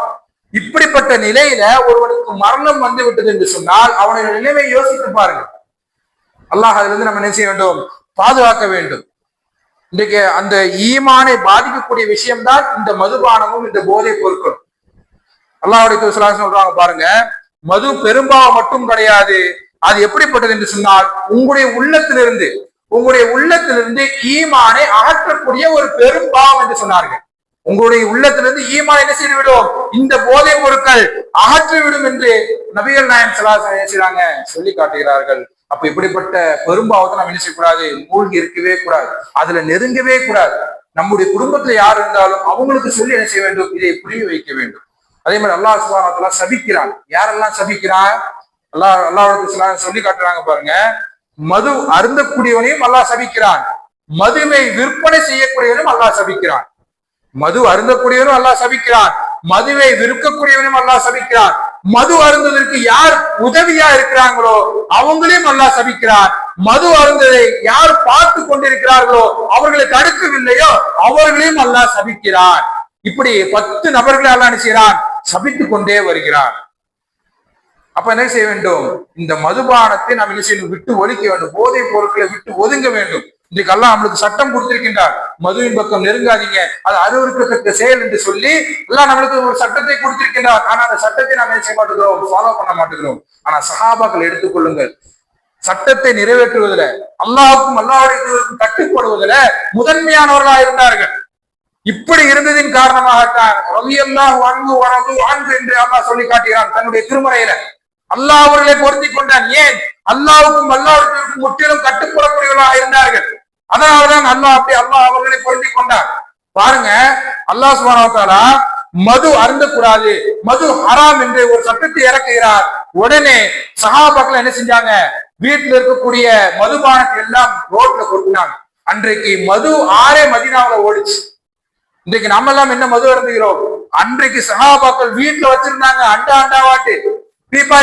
B: இப்படிப்பட்ட நிலையில ஒருவனுக்கு மரணம் வந்து விட்டது என்று சொன்னால் அவனுடைய நிலைமை யோசித்து பாருங்க. அல்லாஹ் அதுல இருந்து நம்ம என்ன செய்ய வேண்டும், பாதுகாக்க வேண்டும். இன்றைக்கு அந்த ஈமானை பாதிக்கக்கூடிய விஷயம்தான் இந்த மதுபானமும் இந்த போதை பொருட்களும். அல்லாஹ்வுடைய தூதர் சொல்றாங்க பாருங்க, மது பெரும்பாவம் மட்டும் கிடையாது, அது எப்படிப்பட்டது என்று சொன்னால் உங்களுடைய உள்ளத்திலிருந்து ஈமானை அகற்றக்கூடிய ஒரு பெரும் பாவம் என்று சொன்னார்கள். உங்களுடைய உள்ளத்திலிருந்து ஈமான் என்ன செய்து விடும், இந்த போதை பொருட்கள் அகற்றிவிடும் என்று நபிகள் நாயகம் ஸல்லல்லாஹு அலைஹி வஸல்லம் சொல்லி காட்டுகிறார்கள். அப்ப இப்படிப்பட்ட பெரும்பாவத்தை நம்ம என்ன செய்யக்கூடாது, மூழ்கி இருக்கவே கூடாது, அதுல நெருங்கவே கூடாது. நம்முடைய குடும்பத்துல யார் இருந்தாலும் அவங்களுக்கு சொல்லி என்ன செய்ய வேண்டும், இதை புரிய வைக்க வேண்டும். அதே மாதிரி அல்லாஹ் சுப்ஹானஹு வ தஆலா சபிக்கிறான். யாரெல்லாம் சபிக்கிறான், அல்லாஹ் சொல்லி காட்டுறாங்க பாருங்க, மது அருந்தக்கூடியவனையும் அல்லாஹ் சபிக்கிறான், மதுவை விற்பனை செய்யக்கூடியவனும் அல்லாஹ் சபிக்கிறான். மது அருந்தக்கூடியவனும் அல்லாஹ் சபிக்கிறான், மதுவை விற்கக்கூடியவனும் அல்லாஹ் சபிக்கிறான். மது அருந்துவதற்கு யார் உதவியா இருக்கிறாங்களோ அவங்களையும் அல்லாஹ் சபிக்கிறான். மது அருந்ததை யார் பார்த்து கொண்டிருக்கிறார்களோ, அவர்களை தடுக்கவில்லையோ அவர்களையும் அல்லாஹ் சபிக்கிறான். இப்படி 10 நபர்களை அல்லாஹ் என்ன செய்கிறான், சபித்துக் கொண்டே வருகிறான். அப்ப என்ன செய்ய வேண்டும், இந்த மதுபானத்தை நாம் என்ன செய்யணும், விட்டு ஒழிக்க வேண்டும், போதைப் பொருட்களை விட்டு ஒதுங்க வேண்டும். இன்றைக்கு அல்லாஹ் நம்மளுக்கு சட்டம் கொடுத்திருக்கின்றார், மதுவின் பக்கம் நெருங்காதீங்க, அது அருவருக்கத்தக்க செயல் என்று சொல்லி அல்லாஹ் நம்மளுக்கு ஒரு சட்டத்தை கொடுத்திருக்கின்றார். ஆனா அந்த சட்டத்தை நாம் என்ன செய்ய மாட்டேங்கிறோம், ஃபாலோ பண்ண மாட்டேங்கிறோம். ஆனா சஹாபாக்கள் எடுத்துக்கொள்ளுங்கள், சட்டத்தை நிறைவேற்றுவதில், அல்லாஹ்வுக்கும் அல்லாஹ்வுடைய தூதருக்கும் கட்டுப்படுவதில் முதன்மையானவர்களா இருந்தார்கள். இப்படி இருந்ததின் காரணமாகத்தான் ரலியல்லாஹு அன்ஹு வ ரது அன்ஹு என்று அல்லாஹ் சொல்லி காட்டுகிறான் தன்னுடைய திருமறையில. அல்லாஹ் அவர்களை பொருத்தி கொண்டான். ஏன்? அல்லாஹ்வுக்கும் அல்லாஹ்வுக்கும் முற்றிலும் கட்டுப்படக்கூடியவர்களாக இருந்தார்கள். அதனாலதான் அல்லாஹ் அவர்களை பொருத்தி கொண்டான். பாருங்க, அல்லாஹ் சுப்ஹானஹு வ தஆலா மது அருந்தக்கூடாது, மது ஹராம் என்று ஒரு சட்டத்தை இறக்குகிறார். உடனே சஹாபாக்கள் என்ன செஞ்சாங்க? வீட்டில் இருக்கக்கூடிய மதுபானத்தை எல்லாம் ரோட்ல கொட்டினாங்க. அன்றைக்கு மது ஆறே மதீனாவுல ஓடிச்சு. இன்றைக்கு நம்ம எல்லாம் என்ன மது அருந்துகிறோம்? அன்றைக்கு சஹாபாக்கள் வீட்டுல வச்சிருந்தாங்க, அண்டா அண்டாவாட்டு பீப்பா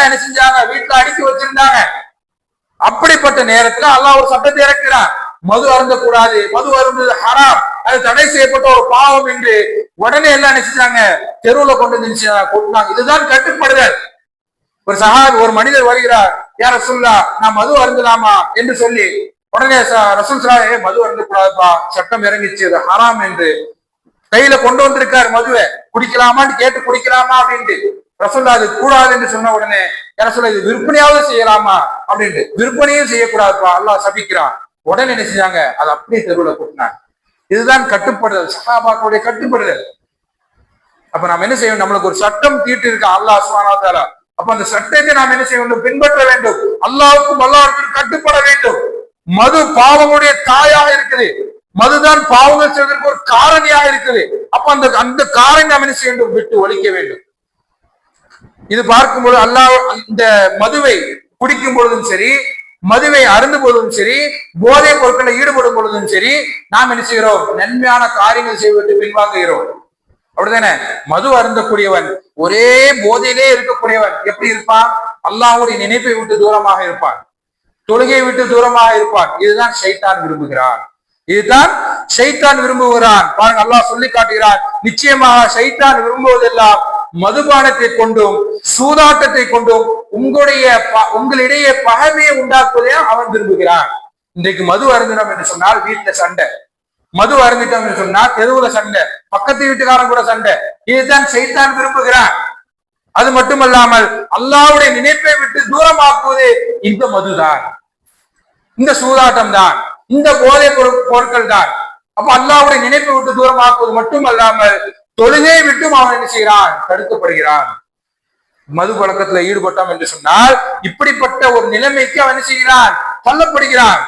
B: என்ன செஞ்சாங்க? வீட்டுல அடுக்கி வச்சிருந்தாங்க. அப்படிப்பட்ட நேரத்துல அல்லாஹ் ஒரு சட்டத்தை இறக்கிறான், மது அருந்தக்கூடாது, மது அருந்தது ஹராம், அது தடை செய்யப்பட்ட ஒரு பாவம் என்று. உடனே எல்லாம் என்ன செஞ்சாங்க? தெருவுல கொண்டு வந்து கொட்டினாங்க. இதுதான் கட்டுப்படுதல். ஒரு மனிதர் வருகிறார், யா ரசூலுல்லாஹ் நான் மது அருந்தலாமா என்று சொல்லி, உடனே ரசூல் ஸல்லல்லாஹு மது அருந்தக்கூடாதுப்பா, சட்டம் இறங்கிச்சு, அது ஹராம் என்று கையில கொண்டு வந்திருக்காரு. மதுவை குடிக்கலாமான்னு கேட்டு குடிக்கலாமா அப்படின்ட்டு ரசூலுல்லாஹ் அது கூடாது என்று சொன்ன உடனே, யா ரசூலுல்லாஹ் இது விற்பனையாவது செய்யலாமா அப்படின்ட்டு, விற்பனையும் செய்யக்கூடாதுப்பா, அல்லாஹ் சபிக்கிறான். உடனே என்ன செஞ்சாங்க? அது அப்படியே தெருவுல கொட்டினாங்க. இதுதான் கட்டுப்படுதல், சஹாபாக்களுடைய கட்டுப்படுதல். அப்ப நாம் என்ன செய்யணும்? நம்மளுக்கு ஒரு சட்டம் தீட்டு இருக்கு அல்லாஹ் சுப்ஹானஹு வ தஆலா. அப்ப அந்த சட்டத்தை நாம் என்ன செய்ய வேண்டும்? பின்பற்ற வேண்டும். அல்லாஹ்வுக்கும் அல்லாஹ்வுக்கும் கட்டுப்பட வேண்டும். மது பாவங்களுடைய தாயாக இருக்குது. மதுதான் பாவங்கள் செய்வதற்கு ஒரு காரணியாக இருக்குது. அப்ப அந்த காரணி நாம் என்ன செய்ய வேண்டும்? விட்டு ஒழிக்க வேண்டும். இது பார்க்கும்போது அல்லாஹ் இந்த மதுவை குடிக்கும் பொழுதும் சரி, மதுவை அருந்தும் பொழுதும் சரி, போதை பொருட்களை ஈடுபடும் பொழுதும் சரி, நாம் என்ன செய்கிறோம்? நன்மையான காரியங்கள் செய்வதற்கு பின்வாங்குகிறோம். அப்படித்தானே? மது அருந்தக்கூடியவன், ஒரே போதையிலே இருக்கக்கூடியவன் எப்படி இருப்பான்? அல்லாஹ்வுடைய நினைப்பை விட்டு தூரமாக இருப்பான், தொழுகையை விட்டு தூரமாக இருப்பான். இதுதான் ஷைத்தான் விரும்புகிறான். இதுதான் ஷைத்தான் விரும்புகிறான். பாருங்க, அல்லாஹ் சொல்லி காட்டுகிறான், நிச்சயமாக ஷைத்தான் விரும்புவதெல்லாம் மதுபானத்தை கொண்டும் சூதாட்டத்தை கொண்டும் உங்களிடையே பகைமையை உண்டாக்குவதே அவன் விரும்புகிறான். இன்றைக்கு மது அருந்தினோம் என்று சொன்னால் வீட்டுல சண்டை, மது அருந்திட்டோம் என்று சொன்னால் தெருவுல சண்டை, பக்கத்து வீட்டுக்காரன் கூட சண்டை. இதுதான் ஷைத்தான் விரும்புகிறான். அது மட்டுமல்லாமல் அல்லாஹ்வுடைய நினைப்பை விட்டு தூரமாக்குவது இந்த மதுதான், இந்த சூதாட்டம் தான், இந்த போதை பொருட்கள் தான். அப்ப அல்லாஹ்வுடைய நினைப்பை விட்டு தூரமாக்குவது மட்டுமல்லாமல் தொழுகை விட்டும் அவன் என்ன செய்கிறான்? தடுக்கப்படுகிறான். மது பழக்கத்துல ஈடுபட்டான் என்று சொன்னால் இப்படிப்பட்ட ஒரு நிலைமைக்கு அவன் என்ன செய்கிறான்? தள்ளப்படுகிறான்.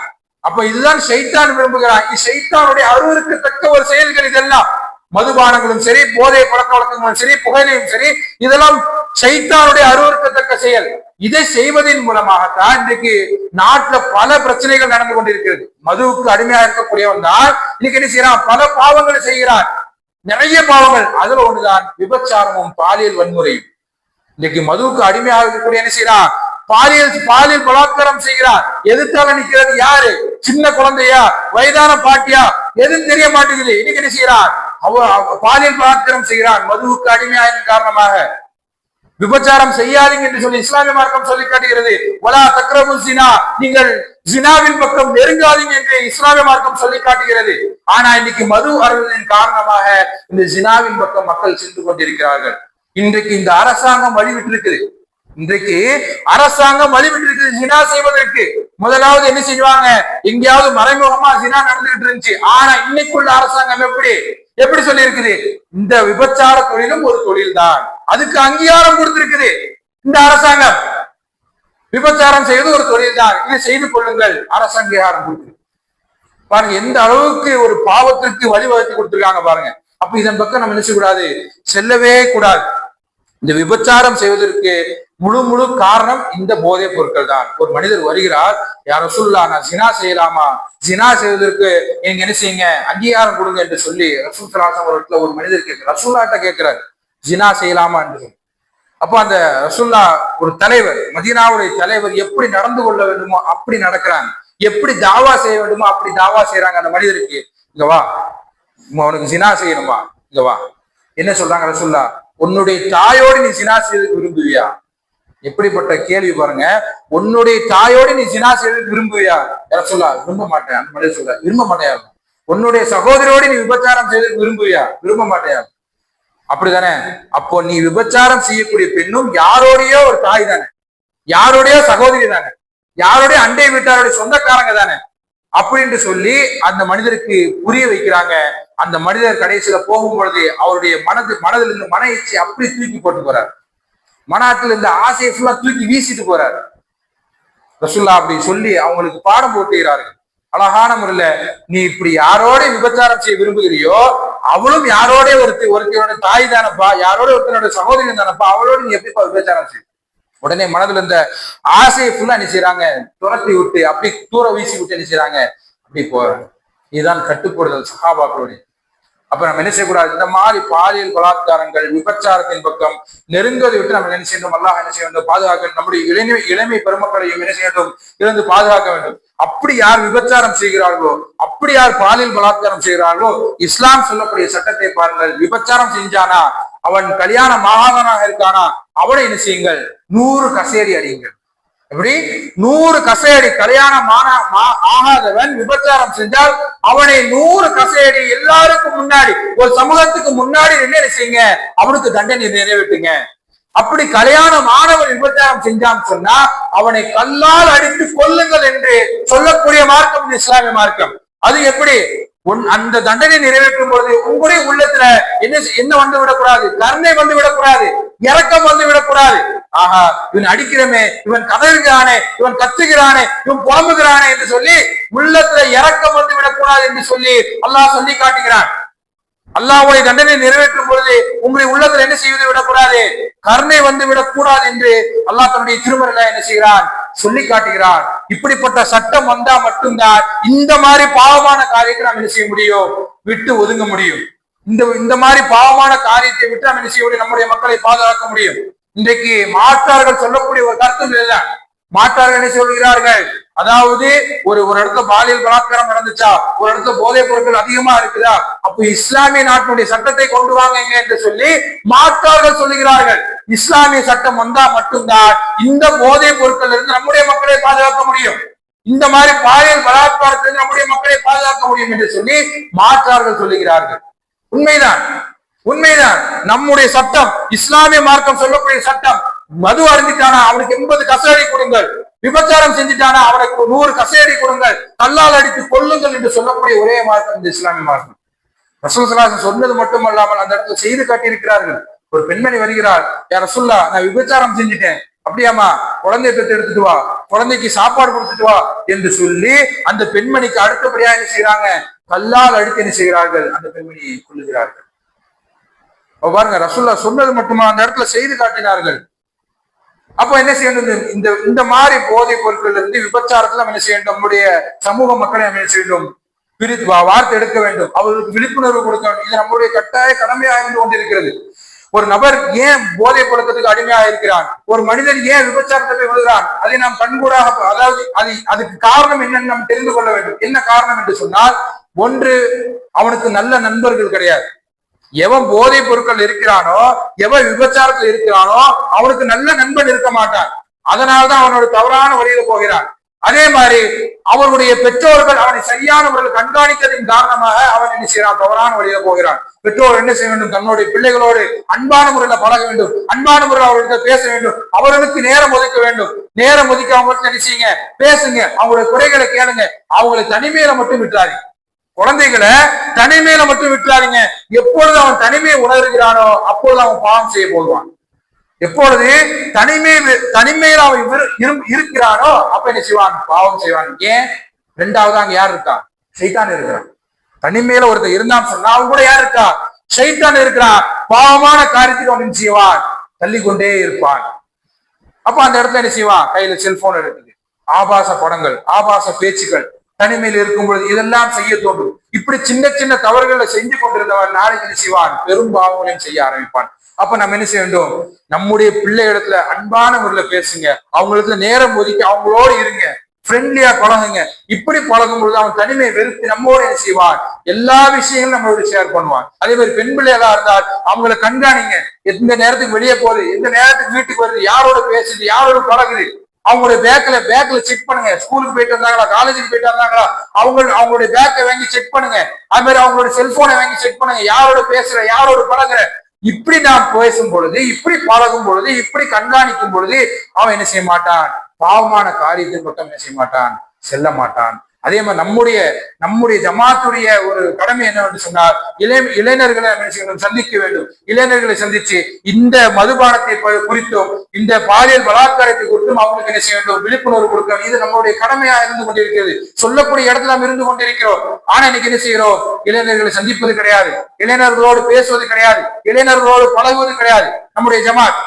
B: அப்ப இதுதான் ஷைத்தான் விரும்புகிறான். ஷைத்தானுடைய அருவருக்கத்தக்க ஒரு செயல்கள் இதெல்லாம். மதுபானங்களும் சரி, போதை பழக்க வழக்கங்களும் சரி, புகையிலையும் சரி, இதெல்லாம் ஷைத்தானுடைய அருவருக்கத்தக்க செயல். இதை செய்வதன் மூலமாகத்தான் இன்றைக்கு நாட்டுல பல பிரச்சனைகள் நடந்து கொண்டிருக்கிறது. மதுவுக்கு அடிமையா இருக்கக்கூடியவன் தான் இன்னைக்கு என்ன செய்யறான்? பல பாவங்களை செய்கிறான், நிறைய பாவங்கள். அதுல ஒண்ணுதான் விபச்சாரமும் பாலியல் வன்முறையும். இன்னைக்கு மதுவுக்கு அடிமையாக இருக்கக்கூடிய என்ன செய்யறான்? பாலியல் பலாத்காரம் செய்கிறான். எதிர்த்தால நிக்கிறது யாரு? சின்ன குழந்தையா, வயதான பாட்டியா, எதுவும் தெரிய மாட்டேங்குது. இன்னைக்கு என்ன செய்யறான்? பாலியல் பலாத்காரம் செய்கிறான். மதுவுக்கு அடிமையாயின் காரணமாக விபச்சாரம் செய்யாதீங்க என்று சொல்லி இஸ்லாமிய மார்க்கம் சொல்லி காட்டுகிறது. வலா தக்ரபு ஜினா, நீங்கள் ஜினாவின் பக்கம் நெருங்காதீங்க என்று இஸ்லாமிய மார்க்கம் சொல்லி காட்டுகிறது. ஆனா இன்னைக்கு மது அருந்தின் காரணமாக இந்த ஜினாவின் பக்கம் மக்கள் சென்று கொண்டிருக்கிறார்கள். இன்றைக்கு இந்த அரசாங்கம் வழிவிட்டிருக்குது. இன்றைக்கு அரசாங்கம் வழிவிட்டிருக்குது ஜினா செய்வதற்கு. முதலாவது என்ன செய்வாங்க? எங்கேயாவது மறைமுகமா ஜினா நடந்துகிட்டு இருந்துச்சு. ஆனா இன்னைக்குள்ள அரசாங்கம் எப்படி சொல்லி இருக்குது? இந்த விபச்சார தொழிலும் ஒரு தொழில் தான், அதுக்கு அங்கீகாரம் கொடுத்திருக்குது இந்த அரசாங்கம். விபச்சாரம் செய்வது ஒரு தொழில் தான், இதை செய்து கொள்ளுங்கள், அரசு அங்கீகாரம் கொடுத்து. பாருங்க எந்த அளவுக்கு ஒரு பாவத்திற்கு வழிவகுத்து கொடுத்திருக்காங்க பாருங்க. அப்ப இதன் பக்கம் நம்ம நினைச்சக்கூடாது, செல்லவே கூடாது. இந்த விபச்சாரம் செய்வதற்கு முழு காரணம் இந்த போதைப் பொருட்கள் தான். ஒரு மனிதர் வருகிறார், யார் ரசூலுல்லாஹ் நான் ஜினா செய்யலாமா, ஜினா செய்வதற்கு எனக்கு என்ன செய்யுங்க, அங்கீகாரம் கொடுங்க என்று சொல்லி ரசூல் ஸல்லல்லாஹு அலைஹி வஸல்லம் ஒரு மனிதர் கேட்கிறார், ரசூலுல்லாஹ்ட்ட கேட்கிறார் ஜினா செய்யலாமா என்று. அப்ப அந்த ரசூலுல்லாஹ் ஒரு தலைவர், மதீனாவுடைய தலைவர் எப்படி நடந்து கொள்ள வேண்டுமோ அப்படி நடக்கிறாங்க, எப்படி தாவா செய்ய வேண்டுமோ அப்படி தாவா செய்யறாங்க. அந்த மனிதருக்கு இங்க வா, உனக்கு ஜினா செய்யணுமா, இங்க வா. என்ன சொல்றாங்க ரசூலுல்லாஹ், உன்னுடைய தாயோடு நீ ஜினா செய்ய விரும்புவியா? எப்படிப்பட்ட கேள்வி பாருங்க. உன்னுடைய தாயோடு நீ ஜினா செய்ய விரும்புவியா? ரசூலுல்லாஹ் விரும்ப மாட்டேன். அந்த மனிதர் சொல்ற விரும்ப மாட்டேயா? உன்னுடைய சகோதரியோடு நீ விபச்சாரம் செய்ய விரும்புவியா? விரும்ப மாட்டேயா? அப்படிதானே? அப்போ நீ விபச்சாரம் செய்யக்கூடிய பெண்ணும் யாரோடையோ ஒரு தாய் தானே, யாரோடையோ சகோதரி தானே. யாருடைய அண்டை வீட்டாருடைய சொந்தக்காரங்க தானே அப்படின்னு சொல்லி அந்த மனிதருக்கு புரிய வைக்கிறாங்க. அந்த மனிதர் கடைசியில போகும் பொழுது அவருடைய மனதில் இருந்து மன இச்சை அப்படி தூக்கி போட்டு போறார். மனத்துல இருந்த ஆசையை ஃபுல்லா தூக்கி வீசிட்டு போறாரு. ரசூலுல்லாஹ் அப்படி சொல்லி அவங்களுக்கு பாடம் போட்டுகிறார்கள் அழகான முறையில. நீ இப்படி யாரோட விபச்சாரம் செய்ய விரும்புகிறியோ அவளும் யாரோட ஒருத்தரோட தாய் தானப்பா, யாரோட ஒருத்தனோட சகோதரி தானப்பா, அவளோட நீ எப்படிப்பா விபச்சாரம் செய்ய? உடனே மனதுல இருந்த ஆசையை ஃபுல்லா என்ன செய்யறாங்க, துரத்தி விட்டு அப்படி தூர வீசி விட்டு என்ன செய்யறாங்க, அப்படி போறாங்க. இதுதான் கட்டுப்படுதல் சஹாபாக்களுடைய. அப்ப நம்ம என்ன செய்யக்கூடாது, இந்த மாதிரி பாலியல் பலாத்காரங்கள் விபச்சாரத்தின் பக்கம் நெருங்குவதை விட்டு நம்ம என்ன செய்யணும், அல்லாஹ் என்ன செய்ய வேண்டும், பாதுகாக்க. நம்முடைய இளமை பெருமக்களையும் என்ன செய்ய வேண்டும், இருந்து பாதுகாக்க வேண்டும். அப்படி யார் விபச்சாரம் செய்கிறார்களோ, அப்படி யார் பாலியல் பலாத்காரம் செய்கிறார்களோ, இஸ்லாம் சொல்லக்கூடிய சட்டத்தை பாருங்கள். விபச்சாரம் செஞ்சானா, அவன் கல்யாணம் ஆகாதவனாக இருக்கானா, அவனை என்ன செய்யுங்கள், 100 கசேரி அடியுங்கள். எப்படி 100 கசையடி கல்யாணம் ஆகாதவன் விபச்சாரம் செஞ்சால் அவனை 100 கசையடி எல்லாருக்கும் முன்னாடி, ஒரு சமூகத்துக்கு முன்னாடி என்ன செய்யுங்க, அவனுக்கு தண்டனை நிறைவேற்றுங்க. அப்படி கல்யாணம் ஆனவன் விபச்சாரம் செஞ்சான்னு சொன்னா அவனை கல்லால் அடித்து கொல்லுங்கள் என்று சொல்லக்கூடிய மார்க்கம் இஸ்லாமிய மார்க்கம். அது எப்படி அந்த தண்டனை நிறைவேற்றும் பொழுது உங்களுடைய உள்ளத்துல என்ன வந்து விடக்கூடாது, கருணை வந்து விடக்கூடாது, இரக்கம் வந்து விடக்கூடாது. ஆஹா, இவன் அடிக்கிறமே, இவன் கதறுகிறானே, இவன் கத்துகிறானே, இவன் புலம்புகிறானே என்று சொல்லி உள்ளத்துல இரக்கம் வந்து விடக்கூடாது என்று சொல்லி அல்லாஹ் சொல்லி காட்டுகிறான். அல்லாஹ்வுடைய தண்டனை நிறைவேற்றும் பொழுது உங்களுடைய உள்ளத்துல என்ன செய்வது விடக்கூடாது, கருணை வந்து விடக்கூடாது என்று அல்லாஹ் தன்னுடைய திருமறையில என்ன செய்கிறான், சொல்லி காட்டுகிறான். இப்படிப்பட்ட சட்டம் வந்தா மட்டும்தான் இந்த மாதிரி பாவமான காரியத்தை நாம் என்ன செய்ய முடியும், விட்டு ஒதுங்க முடியும். இந்த மாதிரி பாவமான காரியத்தை விட்டு நாம் என்ன செய்ய முடியும், நம்முடைய மக்களை பாதுகாக்க முடியும். இன்றைக்கு மாற்றார்கள் சொல்லக்கூடிய ஒரு கருத்து இல்லை. மாற்றார்கள் என்ன சொல்கிறார்கள், அதாவது ஒரு இடத்துல பாலியல் பலாத்காரம் நடந்துச்சா, ஒரு இடத்துல போதைப் பொருட்கள் அதிகமா இருக்குதா, அப்போ இஸ்லாமிய நாட்டினுடைய சட்டத்தை கொண்டு வாங்க என்று சொல்லி மாற்றார்கள் சொல்லுகிறார்கள். இஸ்லாமிய சட்டம் வந்தா மட்டும்தான் இந்த போதைப் பொருட்கள் இருந்து நம்முடைய மக்களை பாதுகாக்க முடியும், இந்த மாதிரி பாலியல் பலாத்காரத்திலிருந்து நம்முடைய மக்களை பாதுகாக்க முடியும் என்று சொல்லி மாற்றார்கள் சொல்லுகிறார்கள். உண்மைதான், உண்மைதான். நம்முடைய சட்டம், இஸ்லாமிய மார்க்கம் சொல்லக்கூடிய சட்டம், மது அருந்திட்டானா அவனுக்கு 80 கசையடி கொடுங்கள், விபச்சாரம் செஞ்சுட்டானா அவனுக்கு 100 கசையடி கொடுங்கள், கல்லால் அடித்து கொள்ளுங்கள் என்று சொல்லக்கூடிய ஒரே மார்க்கம் இந்த இஸ்லாமிய மார்க்கம். ரசூல் ஸல்லல்லாஹு அலைஹி வஸல்லம் சொன்னது மட்டுமல்லாமல் அந்த இடத்துல செய்து காட்டியிருக்கிறார்கள். ஒரு பெண்மணி வருகிறார், யா ரசூலுல்லாஹ், நான் விபச்சாரம் செஞ்சுட்டேன். அப்படியாமா, குழந்தைய பெற்று எடுத்துட்டு வா, குழந்தைக்கு சாப்பாடு கொடுத்துட்டு வா என்று சொல்லி அந்த பெண்மணிக்கு அடுத்தபடியா என்ன செய்யறாங்க, கல்லால் அடித்து என்ன செய்கிறார்கள், அந்த பெண்மணியை கொள்ளுகிறார்கள். பாருங்க, ரசூலுல்லாஹ் சொன்னது மட்டுமா, அந்த இடத்துல செய்து காட்டினார்கள். அப்ப என்ன செய்யணும், இந்த மாதிரி போதைப் பொருட்கள் இருந்து விபச்சாரத்துல நம்ம என்ன செய்யணும், நம்முடைய சமூக மக்களை நம்ம என்ன செய்யணும், வார்த்தை எடுக்க வேண்டும், அவர்களுக்கு விழிப்புணர்வு கொடுக்க வேண்டும். இது நம்முடைய கட்டாய கடமையாக இருந்து கொண்டிருக்கிறது. ஒரு நபர் ஏன் போதை பழக்கத்துக்கு அடிமையாக இருக்கிறான், ஒரு மனிதன் ஏன் விபச்சாரத்தை போய் விழுகிறான், அதை நாம் கண்கூடாக, அதாவது அதுக்கு காரணம் என்னன்னு நாம் தெரிந்து கொள்ள வேண்டும். என்ன காரணம் என்று சொன்னால், ஒன்று, அவனுக்கு நல்ல நண்பர்கள் கிடையாது. எவன் போதைப் பொருட்கள் இருக்கிறானோ, எவன் விபச்சாரத்தில் இருக்கிறானோ அவனுக்கு நல்ல நண்பன் இருக்க மாட்டான். அதனால்தான் அவனோட தவறான வழியில போகிறான். அதே மாதிரி அவனுடைய பெற்றோர்கள் அவனை சரியான முறையில் கண்காணித்ததின் காரணமாக அவன் என்ன செய்யறான், தவறான வழியில போகிறான். பெற்றோர் என்ன செய்ய வேண்டும், தன்னுடைய பிள்ளைகளோடு அன்பான முறையில பழக வேண்டும், அன்பான முறையில் அவர்கிட்ட பேச வேண்டும், அவர்களுக்கு நேரம் ஒதுக்க வேண்டும். நேரம் ஒதுக்கி அவங்களுக்கு என்ன செய்யுங்க, பேசுங்க, அவங்களுடைய குறைகளை கேளுங்க, அவங்களை தனிமையில மட்டும் விட்டுறாதீங்க. குழந்தைகளை தனிமையில மட்டும் விட்டுறாதீங்க. எப்பொழுது அவன் தனிமையை உணர்கிறானோ அப்பொழுது அவன் பாவம் செய்ய போடுவான். எப்பொழுது தனிமையில அவன் இருக்கிறானோ அப்ப என்ன செய்வான், பாவம் செய்வான். ஏன், ரெண்டாவது அங்க யார் இருக்கா, சைத்தான் இருக்கிறான். தனிமையில ஒருத்தர் இருந்தான்னு சொன்னா அவன் கூட யார் இருக்கா, சைத்தான் இருக்கிறான். பாவமான காரியத்துக்கு அவன் செய்வான், தள்ளிக்கொண்டே இருப்பான். அப்ப அந்த இடத்துல என்ன செய்வான், கையில செல்போன் இருக்குது, ஆபாச படங்கள், ஆபாச பேச்சுக்கள், தனிமையில் இருக்கும் பொழுது இதெல்லாம் செய்ய தோன்றும். இப்படி சின்ன சின்ன தவறுகளை செஞ்சு கொண்டிருந்தவன் நாளைக்கு என்ன செய்வான், பெரும் பாவங்களையும் செய்ய ஆரம்பிப்பான். அப்ப நம்ம என்ன செய்ய வேண்டும், நம்முடைய பிள்ளை இடத்துல அன்பான முறையில பேசுங்க, அவங்களுக்கு நேரம் ஒதுக்கி அவங்களோடு இருங்க, ஃப்ரெண்ட்லியா பழகுங்க. இப்படி பழகும் பொழுது அவன் தனிமையை வெறுத்து நம்மோடு என்ன செய்வான், எல்லா விஷயங்களும் நம்மளோட ஷேர் பண்ணுவான். அதே மாதிரி பெண் பிள்ளைகளா இருந்தால் அவங்களை கண்காணிங்க, எந்த நேரத்துக்கு வெளியே போகுது, எந்த நேரத்துக்கு வீட்டுக்கு வருது, யாரோட பேசுது, யாரோட பழகுது, அவங்களுடைய பேக்ல செக் பண்ணுங்க. ஸ்கூலுக்கு போயிட்டு வந்தாங்களா, காலேஜுக்கு போயிட்டு வந்தாங்களா, அவங்களுடைய பேக்கை வாங்கி செக் பண்ணுங்க. அது மாதிரி அவங்களுடைய செல்போனை வாங்கி செக் பண்ணுங்க, யாரோட பேசுற, யாரோட பழகுற. இப்படி நாம் பேசும் பொழுது, இப்படி பழகும் பொழுது, இப்படி கண்காணிக்கும் பொழுது அவன் என்ன செய்ய மாட்டான், பாவமான காரியத்தின் பக்கம் என்ன செய்ய மாட்டான், செல்ல மாட்டான். அதே மாதிரி நம்முடைய ஜமாத்துடைய ஒரு கடமை என்னவென்று சொன்னால், இளைஞர்களை சந்திக்க வேண்டும். இளைஞர்களை சந்திச்சு இந்த மதுபானத்தை குறித்தும் இந்த பாலியல் பலாத்காரத்தை குறித்தும் அவங்களுக்கு என்ன செய்ய வேண்டும், விழிப்புணர்வு கொடுக்க வேண்டும். இது நம்மளுடைய கடமையா இருந்து கொண்டிருக்கிறது. சொல்லக்கூடிய இடத்துல நாம் இருந்து கொண்டிருக்கிறோம். ஆனா இன்னைக்கு என்ன செய்கிறோம், இளைஞர்களை சந்திப்பது கிடையாது, இளைஞர்களோடு பேசுவது கிடையாது, இளைஞர்களோடு பழகுவது கிடையாது. நம்முடைய ஜமாத்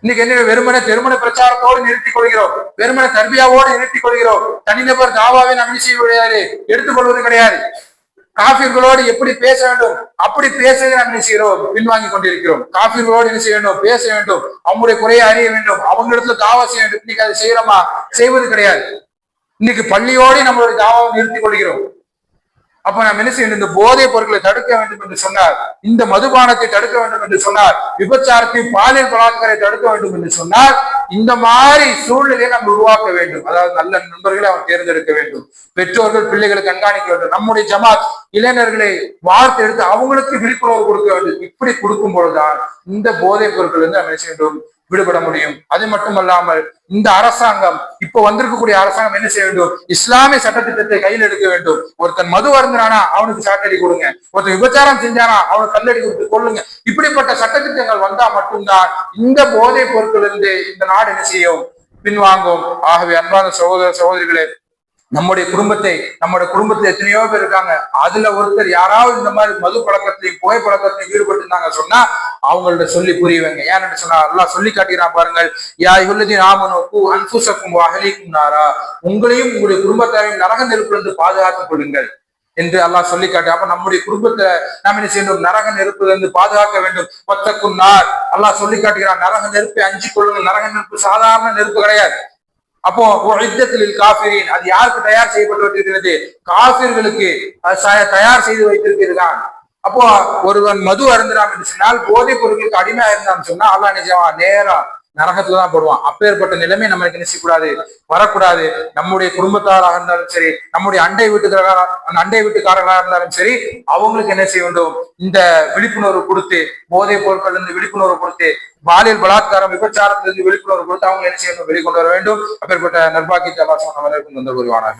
B: இன்னைக்கு என்ன, வெறுமனை திருமண பிரச்சாரத்தோடு நிறுத்திக் கொள்கிறோம், வெறுமனை தர்பியாவோடு நிறுத்திக் கொள்கிறோம். தனிநபர் தாவாவை நாம் என்ன செய்ய முடியாது, எடுத்துக்கொள்வது கிடையாது. காஃபிர்களோடு எப்படி பேச வேண்டும் அப்படி பேசவே நாம் என்ன செய்கிறோம், பின்வாங்கி கொண்டிருக்கிறோம். காஃபிர்களோடு என்ன செய்ய வேண்டும், பேச வேண்டும், அவங்களுடைய குறையை அறிய வேண்டும், அவங்க இடத்துல தாவா செய்ய வேண்டும். இன்னைக்கு அதை செய்யலாமா, செய்வது கிடையாது. இன்னைக்கு பள்ளியோடு நம்மளுடைய தாவாவை நிறுத்திக் கொள்கிறோம். அப்ப நாம் என்ன செய்யணும், இந்த போதைப் பொருட்களை தடுக்க வேண்டும் என்று சொன்னார், இந்த மதுபானத்தை தடுக்க வேண்டும் என்று சொன்னார், விபச்சாரத்தை பாலியல் பலாத்காரத்தை தடுக்க வேண்டும் என்று சொன்னால், இந்த மாதிரி சூழ்நிலையை நம்ம உருவாக்க வேண்டும். அதாவது நல்ல நண்பர்களை அவர் தேர்ந்தெடுக்க வேண்டும், பெற்றோர்கள் பிள்ளைகளை கண்காணிக்க வேண்டும், நம்முடைய ஜமாத் இளைஞர்களை வார்த்தை எடுத்து அவங்களுக்கு விழிப்புணர்வு கொடுக்க வேண்டும். இப்படி கொடுக்கும் பொழுதுதான் இந்த போதைப் பொருட்கள் இருந்து நம்ம என்ன செய்ய வேண்டும், விடுபட முடியும். அது மட்டுமல்லாமல் இந்த அரசாங்கம், இப்ப வந்திருக்கக்கூடிய அரசாங்கம் என்ன செய்ய வேண்டும், இஸ்லாமிய சட்டத்திட்டத்தை கையில் எடுக்க வேண்டும். ஒருத்தன் மது அருந்தினானா அவனுக்கு சாட்டடி கொடுங்க, ஒருத்தன் விபச்சாரம் செஞ்சானா அவனுக்கு கல்லடி கொடுத்து கொள்ளுங்க. இப்படிப்பட்ட சட்டத்திட்டங்கள் வந்தா மட்டும்தான் இந்த போதைப் பொருட்கள் இருந்து இந்த நாடு என்ன செய்யும், பின்வாங்கும். ஆகவே அன்பான சகோதர சகோதரிகளே, நம்முடைய குடும்பத்துல எத்தனையோ பேர் இருக்காங்க. அதுல ஒருத்தர் யாராவது இந்த மாதிரி மது பழக்கத்தையும் புகை பழக்கத்தையும் ஈடுபட்டு இருந்தாங்க சொன்னா அவங்கள்ட்ட சொல்லி புரியுவாங்க. ஏன்னு சொன்னா அல்லாஹ் சொல்லி காட்டுகிறான் பாருங்கள், யா அய்யுஹல்லதீன ஆமனூ கூ அன்ஃபுஸக்கும் வ அஹ்லீக்கும் நாரா, உங்களையும் உங்களுடைய குடும்பத்தாரையும் நரக நெருப்பிலிருந்து பாதுகாத்துக் கொள்ளுங்கள் என்று அல்லாஹ் சொல்லி காட்டு. அப்ப நம்முடைய குடும்பத்தை நாம் என்ன செய்யணும், நரக நெருப்பிலிருந்து பாதுகாக்க வேண்டும். வத்தக்கும் நார், அல்லாஹ் சொல்லி காட்டுகிறான், நரக நெருப்பை அஞ்சி கொள்ளுங்கள். நரக நெருப்பு சாதாரண நெருப்பு கிடையாது. அப்போ காஃபிரின், அது யாருக்கு தயார் செய்யப்பட்டு, காஃபிர்களுக்கு தயார் செய்து வைத்திருக்கிறான். அப்போ ஒருவன் மது அருந்தினான் என்று சொன்னால், போதைப் பொருட்களுக்கு அடிமையா இருந்தான்னு சொன்னா அல்லாஹ் நிஜம் நேரா நரகத்துலதான் போடுவான். அப்பேற்பட்ட நிலைமை நம்மளுக்கு என்ன செய்யக்கூடாது, வரக்கூடாது. நம்முடைய குடும்பத்தாராக இருந்தாலும் சரி, நம்முடைய அண்டை வீட்டுக்காரர்களாக இருந்தாலும் சரி, அவங்களுக்கு என்ன செய்ய வேண்டும், இந்த விழிப்புணர்வு கொடுத்து, போதைப் பொருட்கள் இருந்து விழிப்புணர்வு கொடுத்து, பாலியல் பலாத்காரம் விபச்சாரத்திலிருந்து விழிப்புணர்வு கொடுத்து அவங்க என்ன செய்யணும், வெளிக்கொண்டு வர வேண்டும். அப்பேற்பட்ட நர்பாக்கியத்தை அல்லாஹ் சுப்ஹானஹு வ தஆலா தந்து புரிவானாக.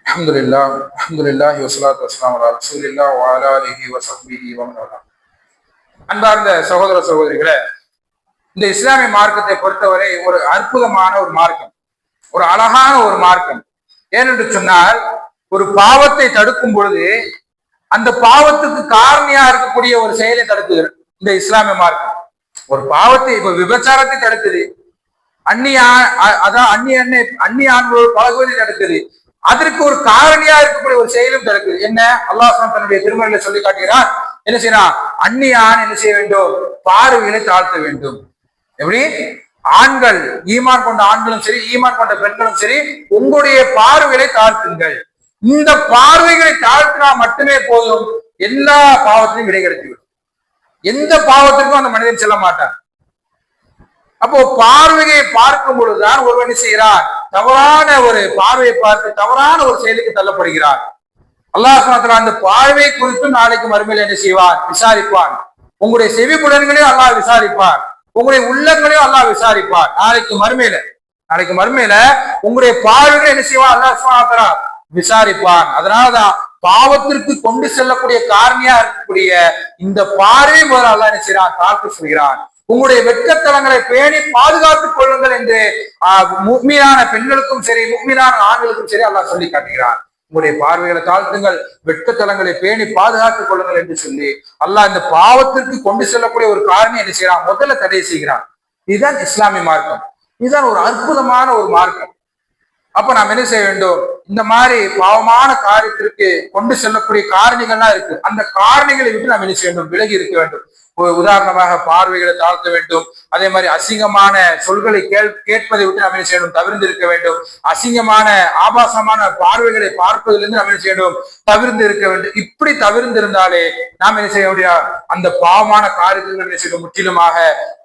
B: அல்ஹம்துலில்லாஹி வஸ்ஸலாத்து வஸ்ஸலாமு அலா ரசூலில்லாஹ் வ அலா ஆலிஹி வ ஸஹ்பிஹி வ மன் வலா. அன்பார்ந்த சகோதர சகோதரிகளே, இந்த இஸ்லாமிய மார்க்கத்தை பொறுத்தவரை ஒரு அற்புதமான ஒரு மார்க்கம், ஒரு அழகான ஒரு மார்க்கம். ஏனென்று சொன்னால், ஒரு பாவத்தை தடுக்கும் பொழுது அந்த பாவத்துக்கு காரணியா இருக்கக்கூடிய ஒரு செயலை தடுக்குது இந்த இஸ்லாமிய மார்க்கம். ஒரு பாவத்தை, இப்ப விபச்சாரத்தை தடுக்குது, அந்நிய ஆண்களோடு பழகுவதை தடுக்குது, அதற்கு ஒரு காரணியா இருக்கக்கூடிய ஒரு செயலும் தடுக்குது. என்ன, அல்லாஹ் தன்னுடைய திருமறையில சொல்லி காட்டுகிறான், என்ன செய்யறான், அந்நிய ஆண் என்ன செய்ய வேண்டும், பார்வைகளை தாழ்த்த வேண்டும். எப்படி, ஆண்கள், ஈமான் கொண்ட ஆண்களும் சரி, ஈமான் கொண்ட பெண்களும் சரி, உங்களுடைய பார்வைகளை தாழ்த்துங்கள். இந்த பார்வைகளை தாழ்த்தினா மட்டுமே போதும், எல்லா பாவத்திலையும் விடை கிடைத்துவிடும். எந்த பாவத்திற்கும் அந்த மனிதன் செல்ல மாட்டான். அப்போ பார்வையை பார்க்கும் பொழுதுதான் ஒருவன் செய்கிறான், தவறான ஒரு பார்வையை பார்த்து தவறான ஒரு செயலுக்கு தள்ளப்படுகிறான். அல்லாஹ் சுப்ஹானஹு வ தஆலா அந்த பார்வை குறித்து நாளைக்கு மறுமையில் என்ன செய்வான், விசாரிப்பான். உங்களுடைய செவி புலன்களையும் அல்லாஹ் விசாரிப்பான், உங்களுடைய உள்ளங்களையும் அல்லாஹ் விசாரிப்பான். நாளைக்கு மறுமையில உங்களுடைய பார்வைகளை என்ன செய்வான், அல்லாஹ் சுப்ஹானஹு வ தஆலா விசாரிப்பான். அதனாலதான் பாவத்திற்கு கொண்டு செல்லக்கூடிய காரணியா இருக்கக்கூடிய இந்த பார்வை முதல்ல அல்லாஹ் என்ன செய்யறான், தாழ்த்து சொல்கிறான். உங்களுடைய வெட்கத்தலங்களை பேணி பாதுகாத்துக் கொள்ளுங்கள் என்று முஃமினான பெண்களுக்கும் சரி, முஃமினான ஆண்களுக்கும் சரி அல்லாஹ் சொல்லி காட்டுகிறான். உங்களுடைய பார்வைகளை தாழ்த்துங்கள், வெட்கத்தலங்களை பேணி பாதுகாத்துக் கொள்ளுங்கள் என்று சொல்லி அல்லாஹ் இந்த பாவத்திற்கு கொண்டு செல்லக்கூடிய ஒரு காரணம் என்ன செய்யறான், முதல்ல தடை செய்கிறான். இதுதான் இஸ்லாமிய மார்க்கம், இதுதான் ஒரு அற்புதமான ஒரு மார்க்கம். அப்ப நாம் என்ன செய்ய வேண்டும், இந்த மாதிரி பாவமான காரியத்திற்கு கொண்டு செல்லக்கூடிய காரணிகள்லாம் இருக்கு, அந்த காரணிகளை விட்டு நாம் என்ன செய்ய வேண்டும், விலகி இருக்க வேண்டும். உதாரணமாக பார்வைகளை தாழ்த்த வேண்டும். அதே மாதிரி அசிங்கமான சொல்களை கேட்பதை விட்டு நாம் என்ன செய்யணும், தவிர்த்து இருக்க வேண்டும். அசிங்கமான ஆபாசமான பார்வைகளை பார்ப்பதிலிருந்து நாம் என்ன செய்யணும், தவிர்த்து இருக்க வேண்டும். இப்படி தவிர்த்து இருந்தாலே நாம் என்ன செய்ய முடியும், அந்த பாவமான காரியத்தில் என்ன செய்ய முற்றிலுமாக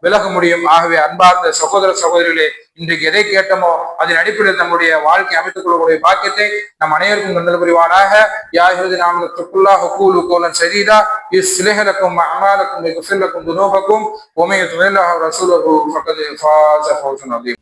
B: விலக முடியும். ஆகவே அன்பார்ந்த சகோதர சகோதரிகளே, இன்றைக்கு எதை கேட்டோமோ அதன் அடிப்படையில் நம்முடைய வாழ்க்கை அமைத்துக் கொள்ளக்கூடிய பாக்கியத்தை நம் அனைவருக்கும் தந்தல் புரிவானாக. யாஹிது நாம் துக்குல்லாஹ் கூலு கோலன் சரீதா இஸ்லிஹலக்கும் அமாலக்கும் இக்ஃபிர் லக்கும் துனூபக்கும் வ மை யுத்திஇல்லாஹ் வ ரசூலஹு ஃபக்கத் ஃபாஸ ஃபௌஸன் அதீம்.